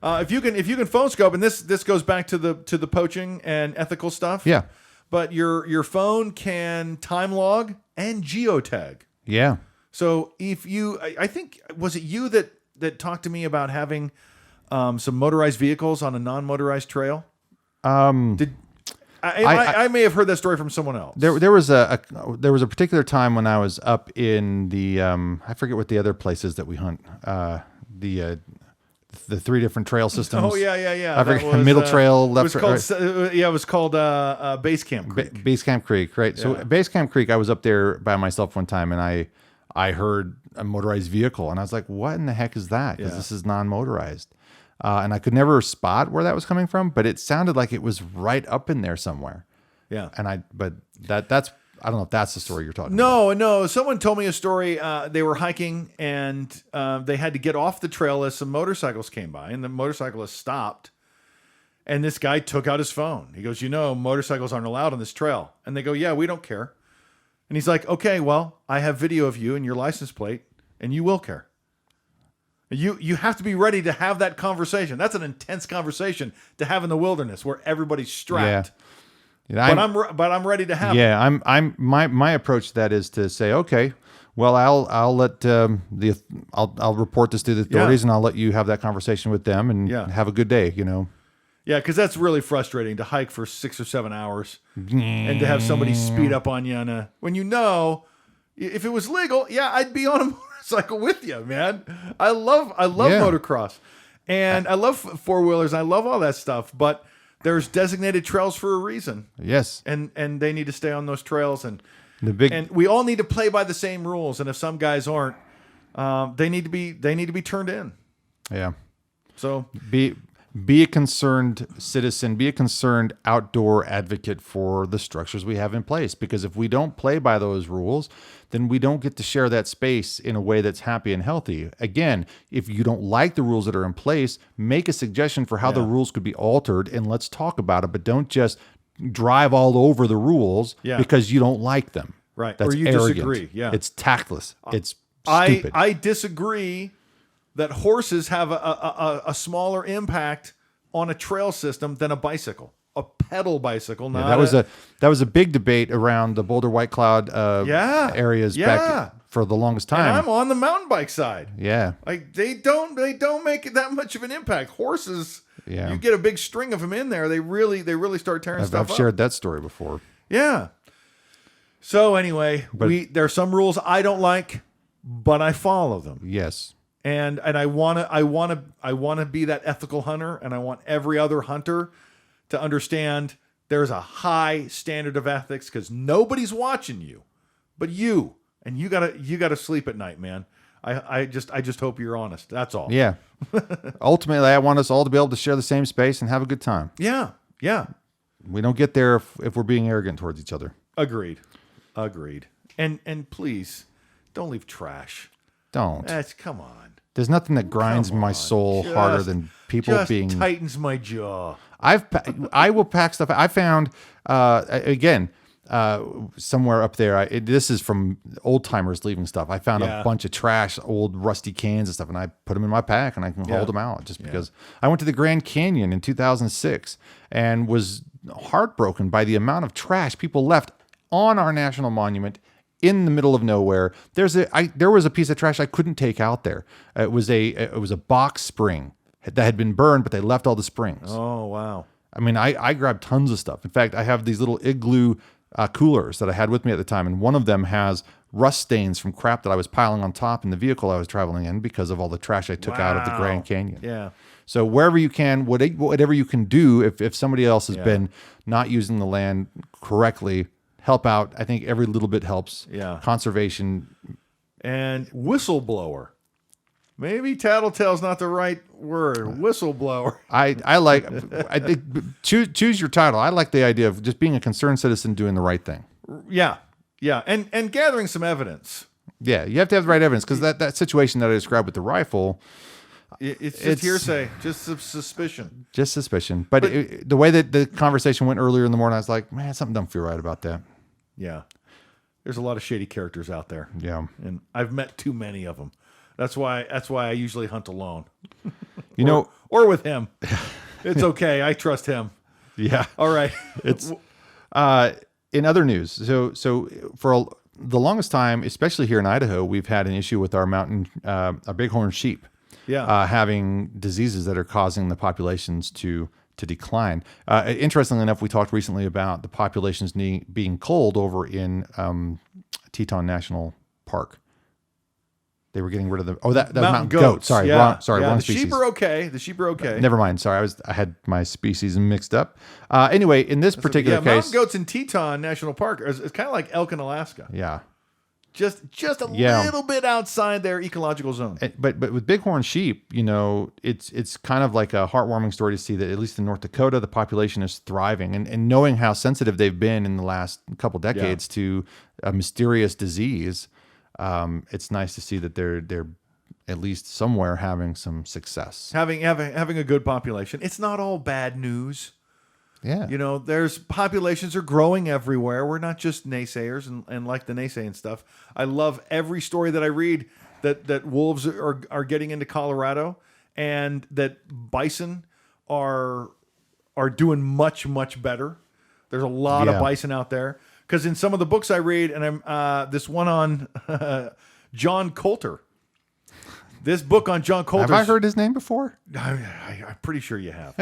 If you can phone scope, and this goes back to the poaching and ethical stuff. Yeah. But your phone can time log and geotag. Yeah. So if I think, was it you that talked to me about having some motorized vehicles on a non-motorized trail? I may have heard that story from someone else. There was a particular time when I was up in the I forget what the other places that we hunt. The three different trail systems. Oh yeah. I forget, middle trail, left. It was called Base Camp Creek. Base Camp Creek, right? Yeah. So Base Camp Creek, I was up there by myself one time, and I heard a motorized vehicle, and I was like, "What in the heck is that?" Because this is non-motorized, and I could never spot where that was coming from, but it sounded like it was right up in there somewhere. Yeah, but that's. I don't know if that's the story you're talking about. No. Someone told me a story. They were hiking and they had to get off the trail as some motorcycles came by, and the motorcyclist stopped. And this guy took out his phone. He goes, motorcycles aren't allowed on this trail. And they go, yeah, we don't care. And he's like, okay, well, I have video of you and your license plate, and you will care. You have to be ready to have that conversation. That's an intense conversation to have in the wilderness where everybody's strapped. Yeah. But I'm ready to have. Yeah, it. My approach to that is to say, okay, well, I'll let I'll report this to the authorities, and I'll let you have that conversation with them, and have a good day. Yeah, because that's really frustrating to hike for 6 or 7 hours and to have somebody speed up on you when if it was legal, I'd be on a motorcycle with you, man. I love motocross, and I love four-wheelers. I love all that stuff, but there's designated trails for a reason. Yes. And they need to stay on those trails, and we all need to play by the same rules. And if some guys aren't, they need to be turned in. Yeah. So be a concerned citizen, be a concerned outdoor advocate for the structures we have in place. Because if we don't play by those rules, then we don't get to share that space in a way that's happy and healthy. Again, if you don't like the rules that are in place, make a suggestion for how the rules could be altered, and let's talk about it. But don't just drive all over the rules because you don't like them. Right. That's or you arrogant. Disagree. Yeah. It's tactless. It's stupid. I disagree that horses have a smaller impact on a trail system than a bicycle, a pedal bicycle. That was a big debate around the Boulder White Cloud areas back for the longest time. And I'm on the mountain bike side. Yeah, like they don't make it that much of an impact. Horses, you get a big string of them in there, they really start tearing stuff up. I've shared that story before. Yeah. So anyway, there are some rules I don't like, but I follow them. Yes. And I want to be that ethical hunter, and I want every other hunter to understand there's a high standard of ethics, because nobody's watching you but you, and you gotta sleep at night, man. I just hope you're honest. That's all. Yeah. Ultimately, I want us all to be able to share the same space and have a good time. Yeah. We don't get there if we're being arrogant towards each other. Agreed. And please don't leave trash. Don't. Come on. There's nothing that grinds my soul harder than people being... tightens my jaw. I will pack stuff. I found again somewhere up there. This is from old timers leaving stuff. I found a bunch of trash, old rusty cans and stuff, and I put them in my pack, and I can hold them out just because. I went to the Grand Canyon in 2006 and was heartbroken by the amount of trash people left on our national monument in the middle of nowhere. There was a piece of trash I couldn't take out there. It was a box spring that had been burned, but they left all the springs. Oh, wow. I mean, I grabbed tons of stuff. In fact, I have these little igloo coolers that I had with me at the time, and one of them has rust stains from crap that I was piling on top in the vehicle I was traveling in because of all the trash I took out of the Grand Canyon. Yeah. So wherever you can, whatever you can do, if somebody else has been not using the land correctly, help out. I think every little bit helps. Yeah. Conservation. And whistleblower. Maybe tattletale's not the right word. Whistleblower. I think choose your title. I like the idea of just being a concerned citizen doing the right thing. Yeah. Yeah. And gathering some evidence. Yeah, you have to have the right evidence, because that situation that I described with the rifle, it's just hearsay, just suspicion. Just suspicion. But the way that the conversation went earlier in the morning, I was like, man, something don't feel right about that. Yeah. There's a lot of shady characters out there. Yeah. And I've met too many of them. That's why I usually hunt alone. Or with him. It's okay. I trust him. Yeah. All right. It's in other news. So for the longest time, especially here in Idaho, we've had an issue with our our bighorn sheep. Yeah. Having diseases that are causing the populations to decline. Interestingly enough, we talked recently about the populations being culled over in Teton National Park. They were getting rid of the that was mountain goat. Sorry, wrong species. The sheep are okay. Never mind. Sorry, I had my species mixed up. Anyway, in this particular case, mountain goats in Teton National Park is kind of like elk in Alaska. Yeah. Just a little bit outside their ecological zone. But with bighorn sheep, it's kind of like a heartwarming story to see that at least in North Dakota, the population is thriving, and knowing how sensitive they've been in the last couple decades to a mysterious disease. It's nice to see that they're at least somewhere having some success. Having a good population. It's not all bad news. Yeah. There's populations are growing everywhere. We're not just naysayers and like the naysaying stuff. I love every story that I read that wolves are getting into Colorado, and that bison are doing much, much better. There's a lot of bison out there. Because in some of the books I read, and I'm this one on John Coulter. This book on John Coulter. Have I heard his name before? I'm pretty sure you have.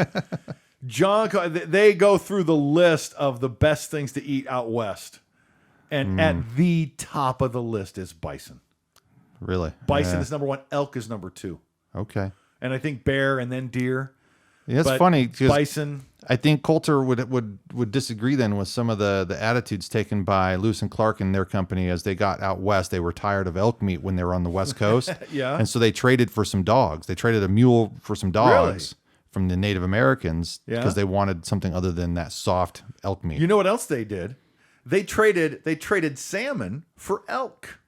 They go through the list of the best things to eat out west. And at the top of the list is bison. Really? Bison is number one. Elk is number two. Okay. And I think bear and then deer. Yeah, it's funny. Bison. I think Coulter would disagree then with some of the attitudes taken by Lewis and Clark and their company as they got out west. They were tired of elk meat when they were on the West Coast. Yeah. And so they traded for some dogs. They traded a mule for some dogs from the Native Americans because they wanted something other than that soft elk meat. You know what else they did? They traded salmon for elk.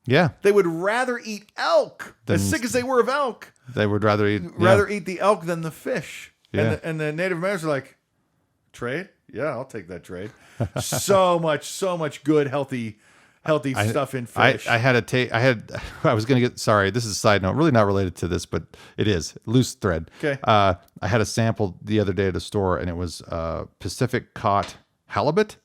Yeah. They would rather eat elk. As sick as they were of elk. They would rather eat the elk than the fish. Yeah. And the Native Americans are like, trade? Yeah, I'll take that trade. so much good, healthy stuff in fish. I was going to get, sorry, this is a side note, really not related to this, but it is loose thread. Okay. I had a sample the other day at a store, and it was Pacific caught halibut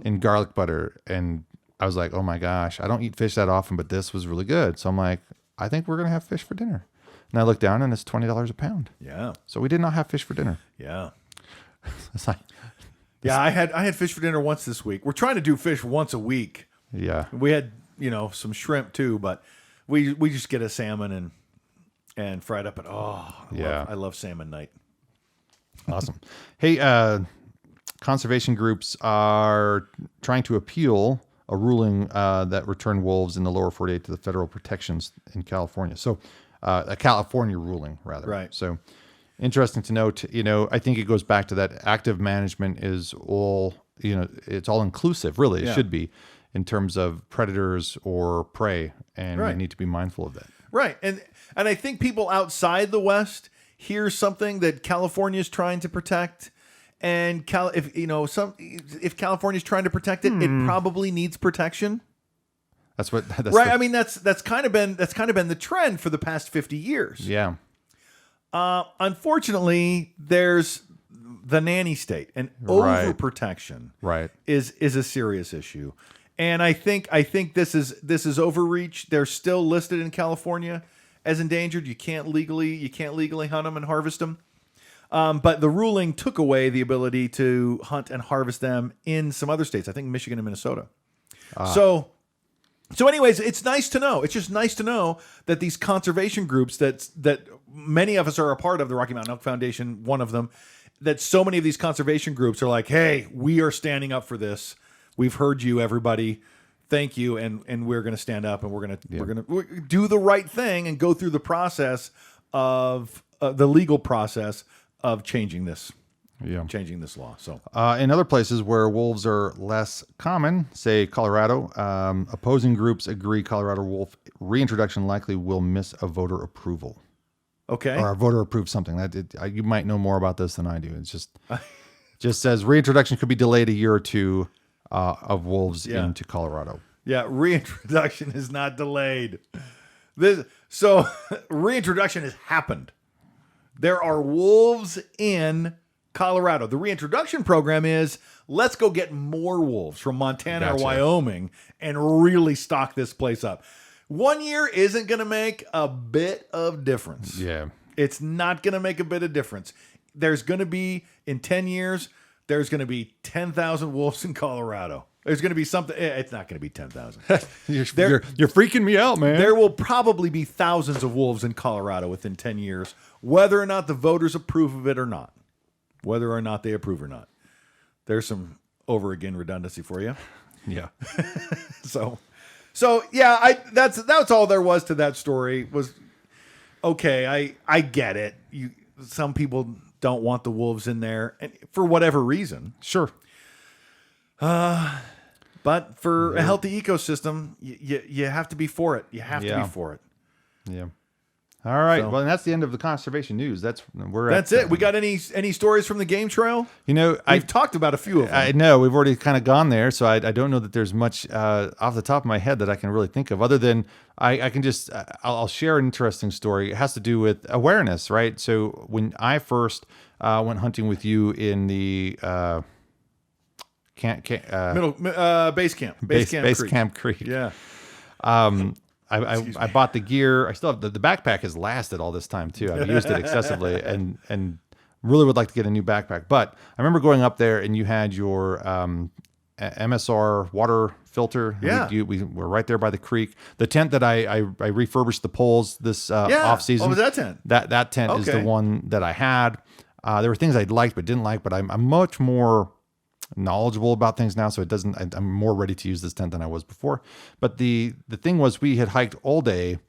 in garlic butter. And I was like, oh my gosh, I don't eat fish that often, but this was really good. So I'm like, I think we're going to have fish for dinner. And I looked down, and it's $20 a pound. Yeah. So we did not have fish for dinner. Yeah. It's like, I had fish for dinner once this week. We're trying to do fish once a week. Yeah. We had, some shrimp too, but we just get a salmon and fry it up. And I love salmon night. Awesome. Hey, conservation groups are trying to appeal a ruling that returned wolves in the lower 48 to the federal protections in California. So a California ruling, rather. Right. So interesting to note, I think it goes back to that active management is all, it's all inclusive, really. It should be in terms of predators or prey. And we need to be mindful of that. Right. And I think people outside the West here's something that California is trying to protect, and if California is trying to protect it, it probably needs protection. That's right. I mean, that's kind of been the trend for the past 50 years. Yeah. Unfortunately, there's the nanny state, and overprotection is a serious issue. And I think this is overreach. They're still listed in California as endangered. You can't legally hunt them and harvest them. But the ruling took away the ability to hunt and harvest them in some other states. I think Michigan and Minnesota. So anyways, it's nice to know. It's just nice to know that these conservation groups that many of us are a part of, the Rocky Mountain Elk Foundation, one of them, that so many of these conservation groups are like, hey, we are standing up for this. We've heard you, everybody. Thank you, and we're going to stand up, and we're going to do the right thing and go through the process of the legal process of changing this law. So, in other places where wolves are less common, say Colorado, opposing groups agree Colorado wolf reintroduction likely will miss a voter approval. Okay. Or a voter approved something. You might know more about this than I do. It's just says reintroduction could be delayed a year or two of wolves into Colorado. Yeah, reintroduction is not delayed. So reintroduction has happened. There are wolves in Colorado. The reintroduction program is, let's go get more wolves from Montana or Wyoming and really stock this place up. 1 year isn't going to make a bit of difference. Yeah. It's not going to make a bit of difference. There's going to be, in 10 years, there's going to be 10,000 wolves in Colorado. There's going to be something. It's not going to be 10,000. You're freaking me out, man. There will probably be thousands of wolves in Colorado within 10 years, whether or not the voters approve of it or not. Whether or not they approve or not. There's some over again redundancy for you. Yeah. So yeah, that's all there was to that story. Was okay. I get it. Some people don't want the wolves in there, and for whatever reason. Sure. But for a healthy ecosystem, you have to be for it. You have to be for it. Yeah. All right. Well, and that's the end of the conservation news. That's it. We got any stories from the game trail? We've talked about a few of them. I know we've already kind of gone there, so I don't know that there's much off the top of my head that I can really think of, other than I can just I'll share an interesting story. It has to do with awareness, right? So when I first went hunting with you in the base camp Creek. Yeah. I bought the gear. I still have the backpack has lasted all this time too. I've used it excessively and really would like to get a new backpack. But I remember going up there and you had your MSR water filter. Yeah. We were right there by the creek. The tent that I refurbished the poles this off season. What was that tent? That tent is the one that I had. There were things I liked but didn't like, but I'm much more knowledgeable about things now, so I'm more ready to use this tent than I was before. But the thing was, we had hiked all day,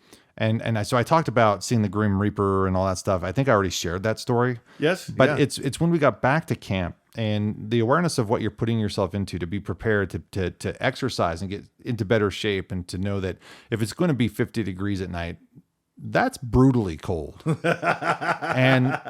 so I talked about seeing the Grim Reaper and all that stuff. I think I already shared that story. Yes, but it's when we got back to camp and the awareness of what you're putting yourself into, to be prepared to exercise and get into better shape, and to know that if it's going to be 50 degrees at night, that's brutally cold. And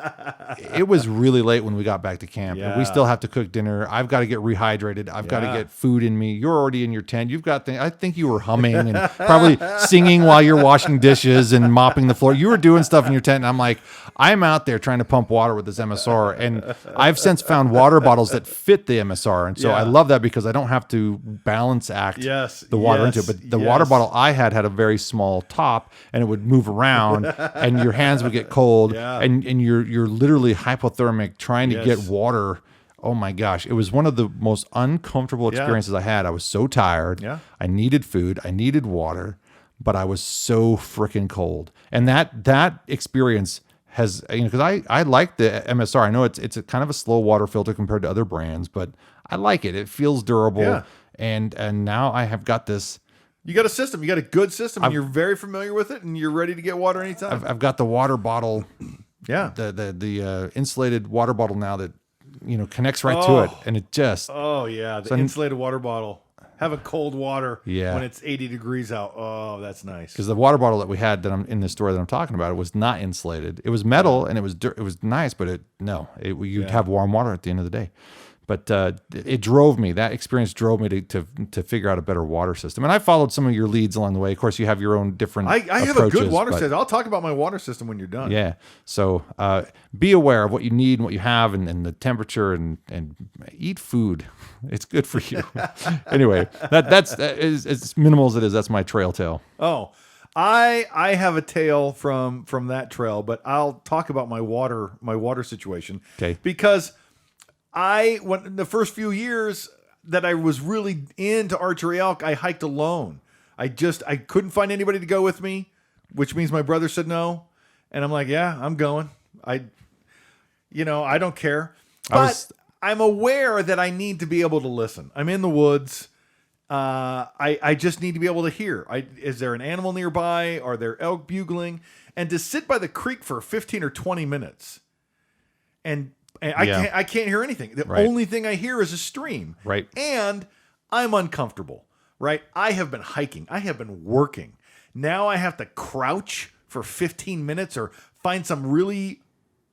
it was really late when we got back to camp. Yeah. And we still have to cook dinner. I've got to get rehydrated. I've got to get food in me. You're already in your tent. You've got I think you were humming and probably singing while you're washing dishes and mopping the floor. You were doing stuff in your tent. And I'm like, I'm out there trying to pump water with this MSR. And I've since found water bottles that fit the MSR. And so I love that, because I don't have to balance act the water into it. But the water bottle I had a very small top, and it would move around and your hands would get cold and you're literally hypothermic trying to get water. Oh my gosh. It was one of the most uncomfortable experiences I had. I was so tired. Yeah. I needed food. I needed water, but I was so freaking cold. And that experience has, because I like the MSR. I know it's a kind of a slow water filter compared to other brands, but I like it. It feels durable. Yeah. And now I have got this. You got a system. You got a good system, and you're very familiar with it, and you're ready to get water anytime. I've got the water bottle, the insulated water bottle now that connects right to it, and it just the insulated water bottle. Having cold water Yeah. when it's 80 degrees out. Oh, that's nice. Because the water bottle that we had that I'm in the store that I'm talking about, it was not insulated. It was metal and it was nice, but you'd have warm water at the end of the day. But it drove me. That experience drove me to figure out a better water system. And I followed some of your leads along the way. Of course, you have your own different. I have a good water system. I'll talk about my water system when you're done. Yeah. So be aware of what you need and what you have, and the temperature, and eat food. It's good for you. Anyway, that's as minimal as it is. That's my trail tale. Oh, I have a tale from that trail, but I'll talk about my water situation. Okay. Because when the first few years that I was really into archery elk, I hiked alone. I couldn't find anybody to go with me, which means my brother said no. And I'm like, yeah, I'm going. I don't care. But I'm aware that I need to be able to listen. I'm in the woods. I just need to be able to hear. Is there an animal nearby? Are there elk bugling? And to sit by the creek for 15 or 20 minutes and I can't hear anything. The only thing I hear is a stream. Right. And I'm uncomfortable. Right. I have been hiking. I have been working. Now I have to crouch for 15 minutes or find some really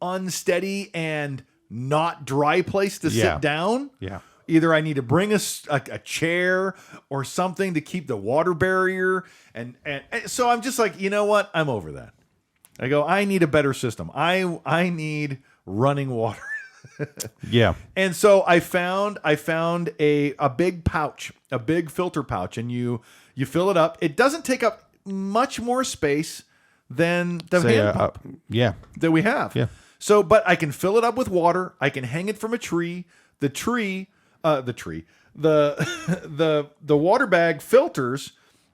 unsteady and not dry place to sit down. Yeah. Either I need to bring a chair or something to keep the water barrier. And so I'm just like, you know what? I'm over that. I go, I need a better system. I need running water. Yeah. And so I found a big pouch, a big filter pouch, and you fill it up. It doesn't take up much more space than the hand pump that we have. Yeah. So, but I can fill it up with water. I can hang it from a tree. The water bag filters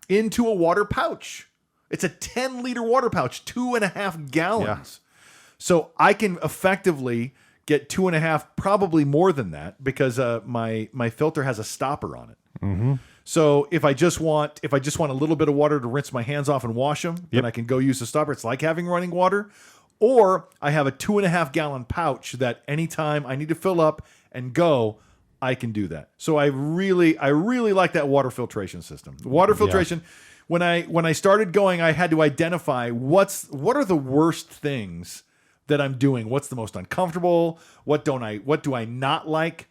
into a water pouch. It's a 10-liter water pouch, 2.5 gallons. Yeah. So I can effectively get 2.5, probably more than that, because my filter has a stopper on it. Mm-hmm. So if I just want a little bit of water to rinse my hands off and wash them, then I can go use the stopper. It's like having running water. Or I have a 2.5 gallon pouch that anytime I need to fill up and go, I can do that. So I really like that water filtration system. The water filtration. When I started going, I had to identify what are the worst things that I'm doing. What's the most uncomfortable? What do I not like?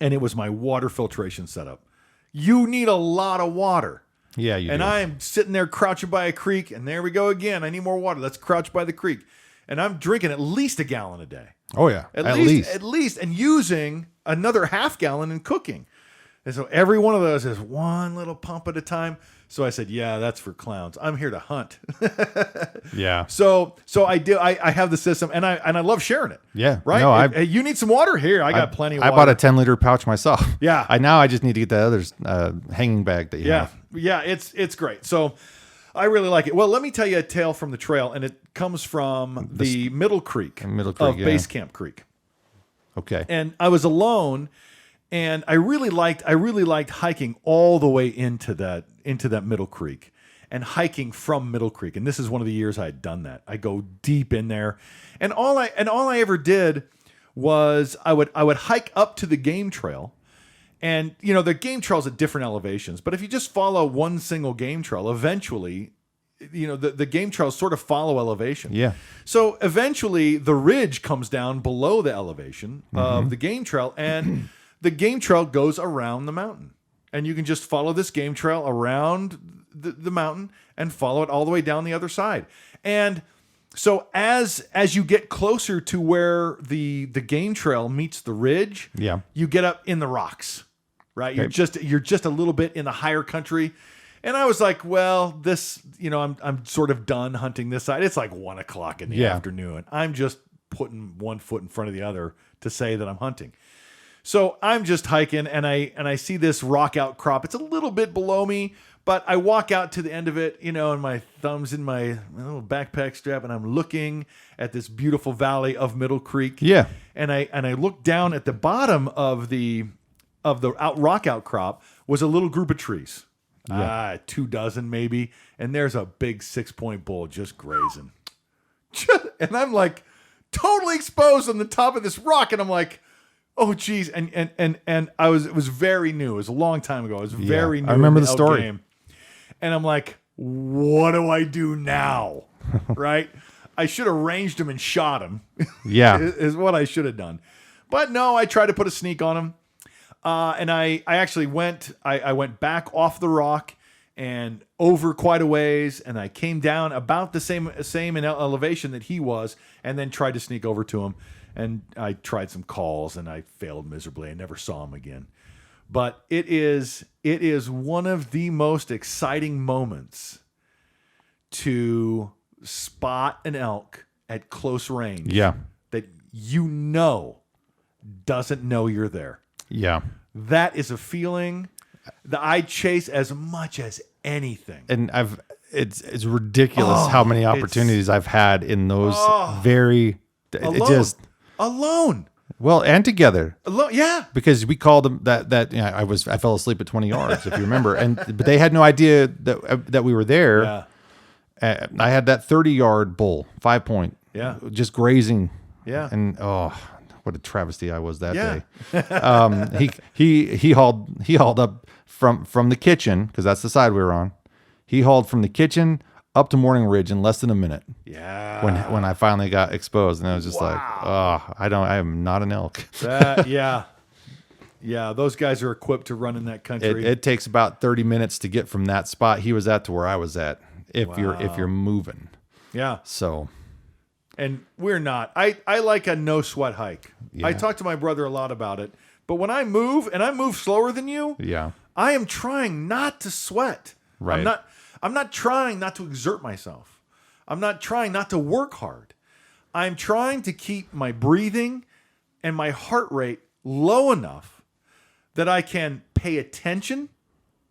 And it was my water filtration setup. You need a lot of water. Yeah, you do. And I'm sitting there crouching by a creek, and there we go again. I need more water. Let's crouch by the creek. And I'm drinking at least a gallon a day. Oh yeah. At least, and using another half gallon in cooking. And so every one of those is one little pump at a time. So I said, yeah, that's for clowns. I'm here to hunt. Yeah. So I have the system, and I love sharing it. Yeah. Right. No, hey, you need some water here. I got plenty of water. I bought a 10-liter pouch myself. Yeah. I just need to get that other hanging bag that you have. Yeah. It's great. So I really like it. Well, let me tell you a tale from the trail, and it comes from the Middle Creek of Base Camp Creek. Okay. And I was alone, and I really liked hiking all the way into that Middle Creek, and hiking from Middle Creek. And this is one of the years I had done that. I go deep in there, and all I ever did was I would hike up to the game trail. And, the game trail's at different elevations. But if you just follow one single game trail, eventually, the game trails sort of follow elevation. Yeah. So eventually, the ridge comes down below the elevation of the game trail. And the game trail goes around the mountain. And you can just follow this game trail around the mountain and follow it all the way down the other side. And so as you get closer to where the game trail meets the ridge, you get up in the rocks. Right, okay. You're just a little bit in the higher country, and I was like, well, this, I'm sort of done hunting this side. It's like 1:00 in the afternoon. I'm just putting one foot in front of the other to say that I'm hunting. So I'm just hiking, and I see this rock outcrop. It's a little bit below me, but I walk out to the end of it, and my thumb's in my little backpack strap, and I'm looking at this beautiful valley of Middle Creek. Yeah, and I look down at the bottom of the rock outcrop was a little group of trees, 24 maybe, and there's a big 6-point bull just grazing, and I'm like totally exposed on the top of this rock, and I'm like, Oh geez, and it was very new. It was a long time ago. It was very new. I remember in the story. game. And I'm like, what do I do now? Right? I should have ranged him and shot him. Yeah. is what I should have done. But no, I tried to put a sneak on him. And I actually went back off the rock and over quite a ways, and I came down about the same in elevation that he was, and then tried to sneak over to him. And I tried some calls, and I failed miserably. I never saw him again. But it is one of the most exciting moments to spot an elk at close range. Yeah. That doesn't know you're there. Yeah. That is a feeling that I chase as much as anything. And it's ridiculous how many opportunities I've had in those alone. Well, and together. Alone, yeah. Because we called them that I fell asleep at 20 yards, if you remember. But they had no idea that we were there. Yeah. I had that 30-yard bull, 5-point. Yeah. Just grazing. Yeah. And what a travesty I was that day. He hauled up from the kitchen, because that's the side we were on. He hauled from the kitchen up to Morning Ridge in less than a minute. Yeah. When I finally got exposed, and I was just like, I am not an elk. Yeah. Those guys are equipped to run in that country. It takes about 30 minutes to get from that spot he was at to where I was at, if you're moving. Yeah. So. And we're not. I like a no sweat hike. Yeah. I talk to my brother a lot about it. But when I move, and I move slower than you, I am trying not to sweat. Right. I'm not trying not to exert myself. I'm not trying not to work hard. I'm trying to keep my breathing and my heart rate low enough that I can pay attention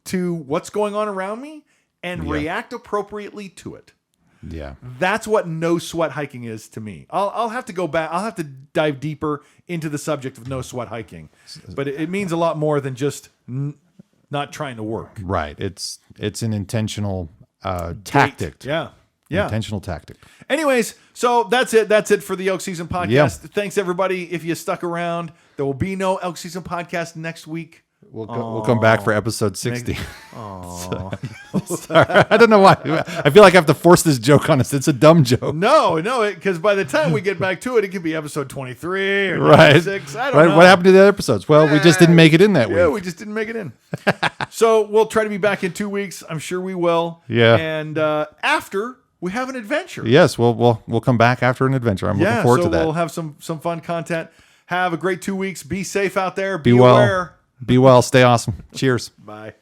to what's going on around me and react appropriately to it. Yeah. That's what no sweat hiking is to me. I'll have to go back. I'll have to dive deeper into the subject of no sweat hiking. But it means a lot more than just not trying to work. Right. It's an intentional tactic. Yeah. Intentional tactic. Anyways, so that's it. That's it for the Elk Season Podcast. Yeah. Thanks, everybody. If you stuck around, there will be no Elk Season Podcast next week. We'll come back for episode 60. Sorry, I don't know why. I feel like I have to force this joke on us. It's a dumb joke. No, because by the time we get back to it, it could be episode 23 or 26. I don't know. What happened to the other episodes? Well, we just didn't make it in that week. Yeah, we just didn't make it in. So we'll try to be back in 2 weeks. I'm sure we will. Yeah. And after we have an adventure. Yes, we'll come back after an adventure. I'm looking forward to that. We'll have some fun content. Have a great 2 weeks. Be safe out there. Be well. Be well. Stay awesome. Cheers. Bye.